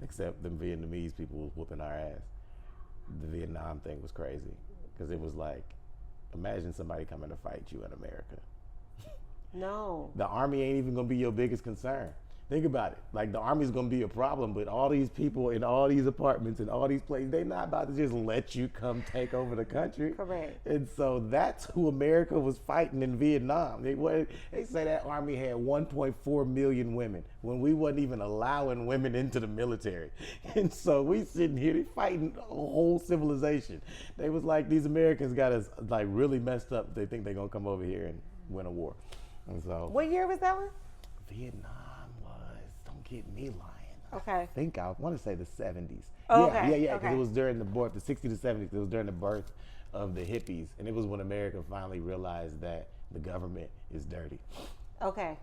B: Except them Vietnamese people was whooping our ass. The Vietnam thing was crazy because it was like, imagine somebody coming to fight you in America.
A: No.
B: The army ain't even gonna be your biggest concern. Think about it. Like, the army's gonna be a problem, but all these people in all these apartments and all these places, they not about to just let you come take over the country.
A: Correct.
B: And so that's who America was fighting in Vietnam. They say that army had 1.4 million women when we wasn't even allowing women into the military. And so we sitting here, they fighting a whole civilization. They was like, these Americans got us like really messed up. They think they're gonna come over here and win a war. And so
A: What year was that one?
B: Vietnam was, don't get me lying.
A: Okay.
B: I want to say the 70s.
A: Oh,
B: yeah,
A: okay,
B: because
A: okay.
B: it was during the 60s to 70s. It was during the birth of the hippies. And it was when America finally realized that the government is dirty.
A: Okay.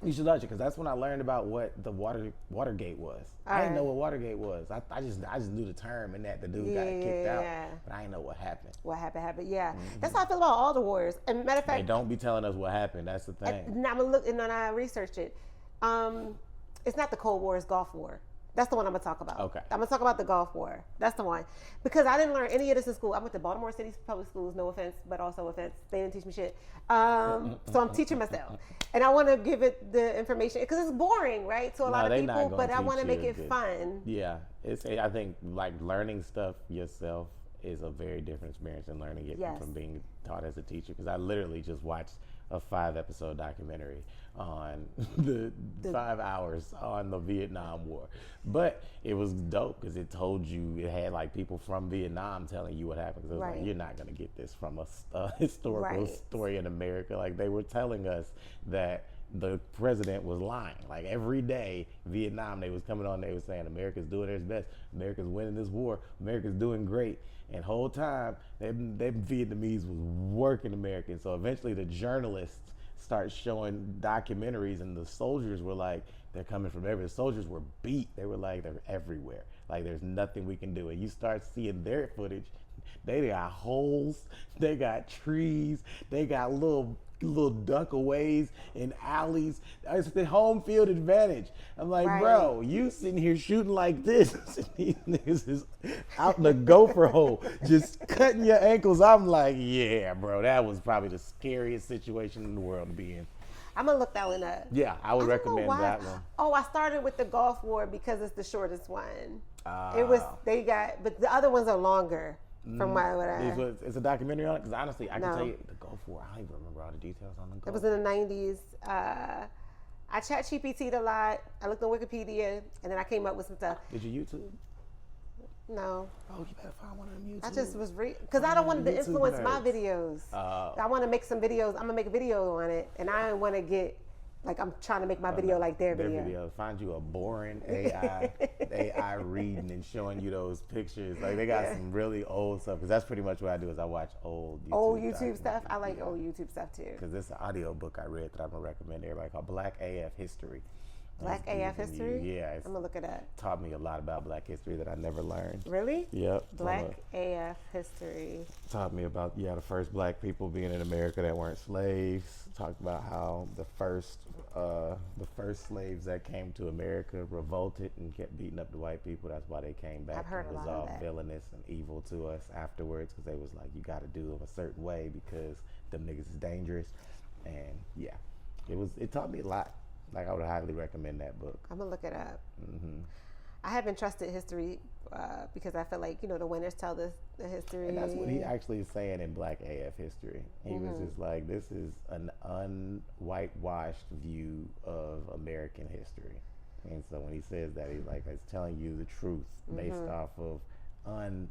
B: You should watch it, because that's when I learned about what the Watergate was. I didn't know what Watergate was. I just knew the term, and that the dude got kicked out. But I didn't know what happened.
A: What happened? Yeah. That's how I feel about all the wars. And matter of
B: They
A: fact,
B: don't be telling us what happened. That's the thing.
A: now I'm gonna look and then I researched it. It's not the Cold War, it's Gulf War. That's the one I'm gonna talk about.
B: Okay.
A: I'm gonna talk about the Gulf War. That's the one. Because I didn't learn any of this in school. I went to Baltimore City public schools, no offense, but also offense. They didn't teach me shit. So I'm teaching myself. And I wanna give it the information because it's boring, right? To a lot of people, but I wanna make it fun.
B: Yeah. I think like learning stuff yourself is a very different experience than learning it from being taught as a teacher. Because I literally just watched a 5-episode documentary on the 5 hours on the Vietnam War. But it was dope because it told you, it had like people from Vietnam telling you what happened. 'Cause it was like, you're not going to get this from a historical story in America. Like, they were telling us that the president was lying. Like, every day, Vietnam, they was coming on, they was saying, America's doing its best. America's winning this war. America's doing great. And whole time, them Vietnamese was working Americans. So eventually the journalists start showing documentaries, and the soldiers were like, they're coming from everywhere. The soldiers were beat. They were like, they're everywhere. Like, there's nothing we can do. And you start seeing their footage. They got holes. They got trees. They got little dunkaways and alleys. It's the home field advantage. I'm like, bro, you sitting here shooting like this. These niggas is out in the gopher hole, just cutting your ankles. I'm like, yeah, bro, that was probably the scariest situation in the world to be in.
A: I'm gonna look that one up.
B: Yeah, I would recommend that one.
A: Oh, I started with the Gulf War because it's the shortest one. But the other ones are longer. From
B: it's a documentary on it, because honestly, I can tell you the Gulf War. I don't even remember all the details on the Gulf.
A: It was in the 90s. I chat GPT'd a lot. I looked on Wikipedia, and then I came up with some stuff.
B: Did you YouTube?
A: No.
B: Oh, you better find one of them YouTube.
A: I just was because I don't want to influence my videos. I want to make some videos. I'm gonna make a video on it, and I don't want to get. Like, I'm trying to make my video like their video.
B: Find you a boring AI reading and showing you those pictures. Like, they got some really old stuff. Because that's pretty much what I do, is I watch old
A: YouTube stuff. I like old YouTube stuff too.
B: Because this audio book I read that I'm gonna recommend to everybody called Black AF History.
A: Black AF History?
B: Yeah.
A: I'm gonna look it up.
B: Taught me a lot about Black history that I never learned.
A: Really?
B: Yep.
A: Black AF History.
B: Taught me about the first Black people being in America that weren't slaves. Talked about how the first slaves that came to America revolted and kept beating up the white people. That's why they came back.
A: I've heard
B: and was all villainous and evil to us afterwards, because they was like, you got to do them a certain way because them niggas is dangerous. And yeah, it taught me a lot. Like, I would highly recommend that book.
A: I'm gonna look it up. I haven't trusted history because I feel like, you know, the winners tell the history.
B: And that's what he actually is saying in Black AF History. He was just like, this is an unwhitewashed view of American history. And so when he says that, he's like, it's telling you the truth based off of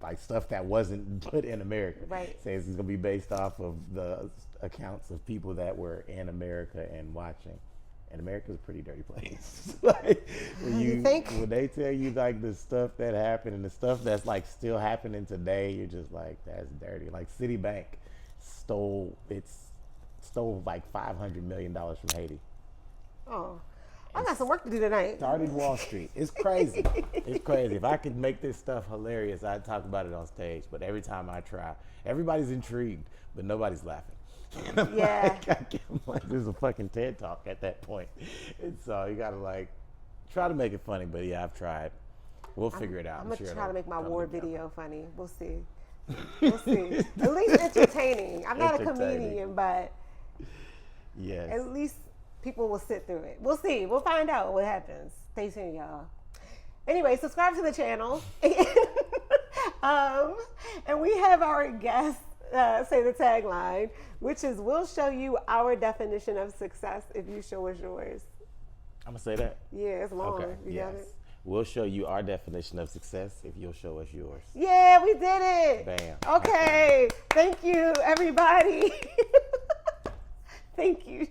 B: like stuff that wasn't put in America.
A: Right.
B: Says it's gonna be based off of the accounts of people that were in America and watching. And America's a pretty dirty place. Like
A: You think?
B: when they tell you like the stuff that happened and the stuff that's like still happening today, you're just like, that's dirty. Like Citibank stole like $500 million from Haiti.
A: Oh, I got some work to do tonight.
B: Started Wall Street. It's crazy. It's crazy. If I could make this stuff hilarious, I'd talk about it on stage. But every time I try, everybody's intrigued, but nobody's laughing. And I'm
A: Yeah.
B: I'm like, this is a fucking TED Talk at that point. And so you gotta like try to make it funny. But yeah, I've tried. We'll figure it out.
A: I'm gonna
B: sure
A: try to
B: it'll
A: make my
B: come
A: war
B: together.
A: video funny. We'll see. We'll see. At least entertaining. I'm not a
B: Entertaining.
A: comedian, but
B: Yes.
A: at least people will sit through it. We'll see. We'll find out what happens. Stay tuned, y'all. Anyway, subscribe to the channel. And we have our guest say the tagline, which is, we'll show you our definition of success if you show us yours.
B: I'm gonna say that.
A: Yeah, it's long.
B: Okay.
A: You
B: Yes.
A: got it?
B: We'll show you our definition of success if you'll show us yours.
A: Yeah, we did it.
B: Bam.
A: Okay. Thank you, everybody. Thank you.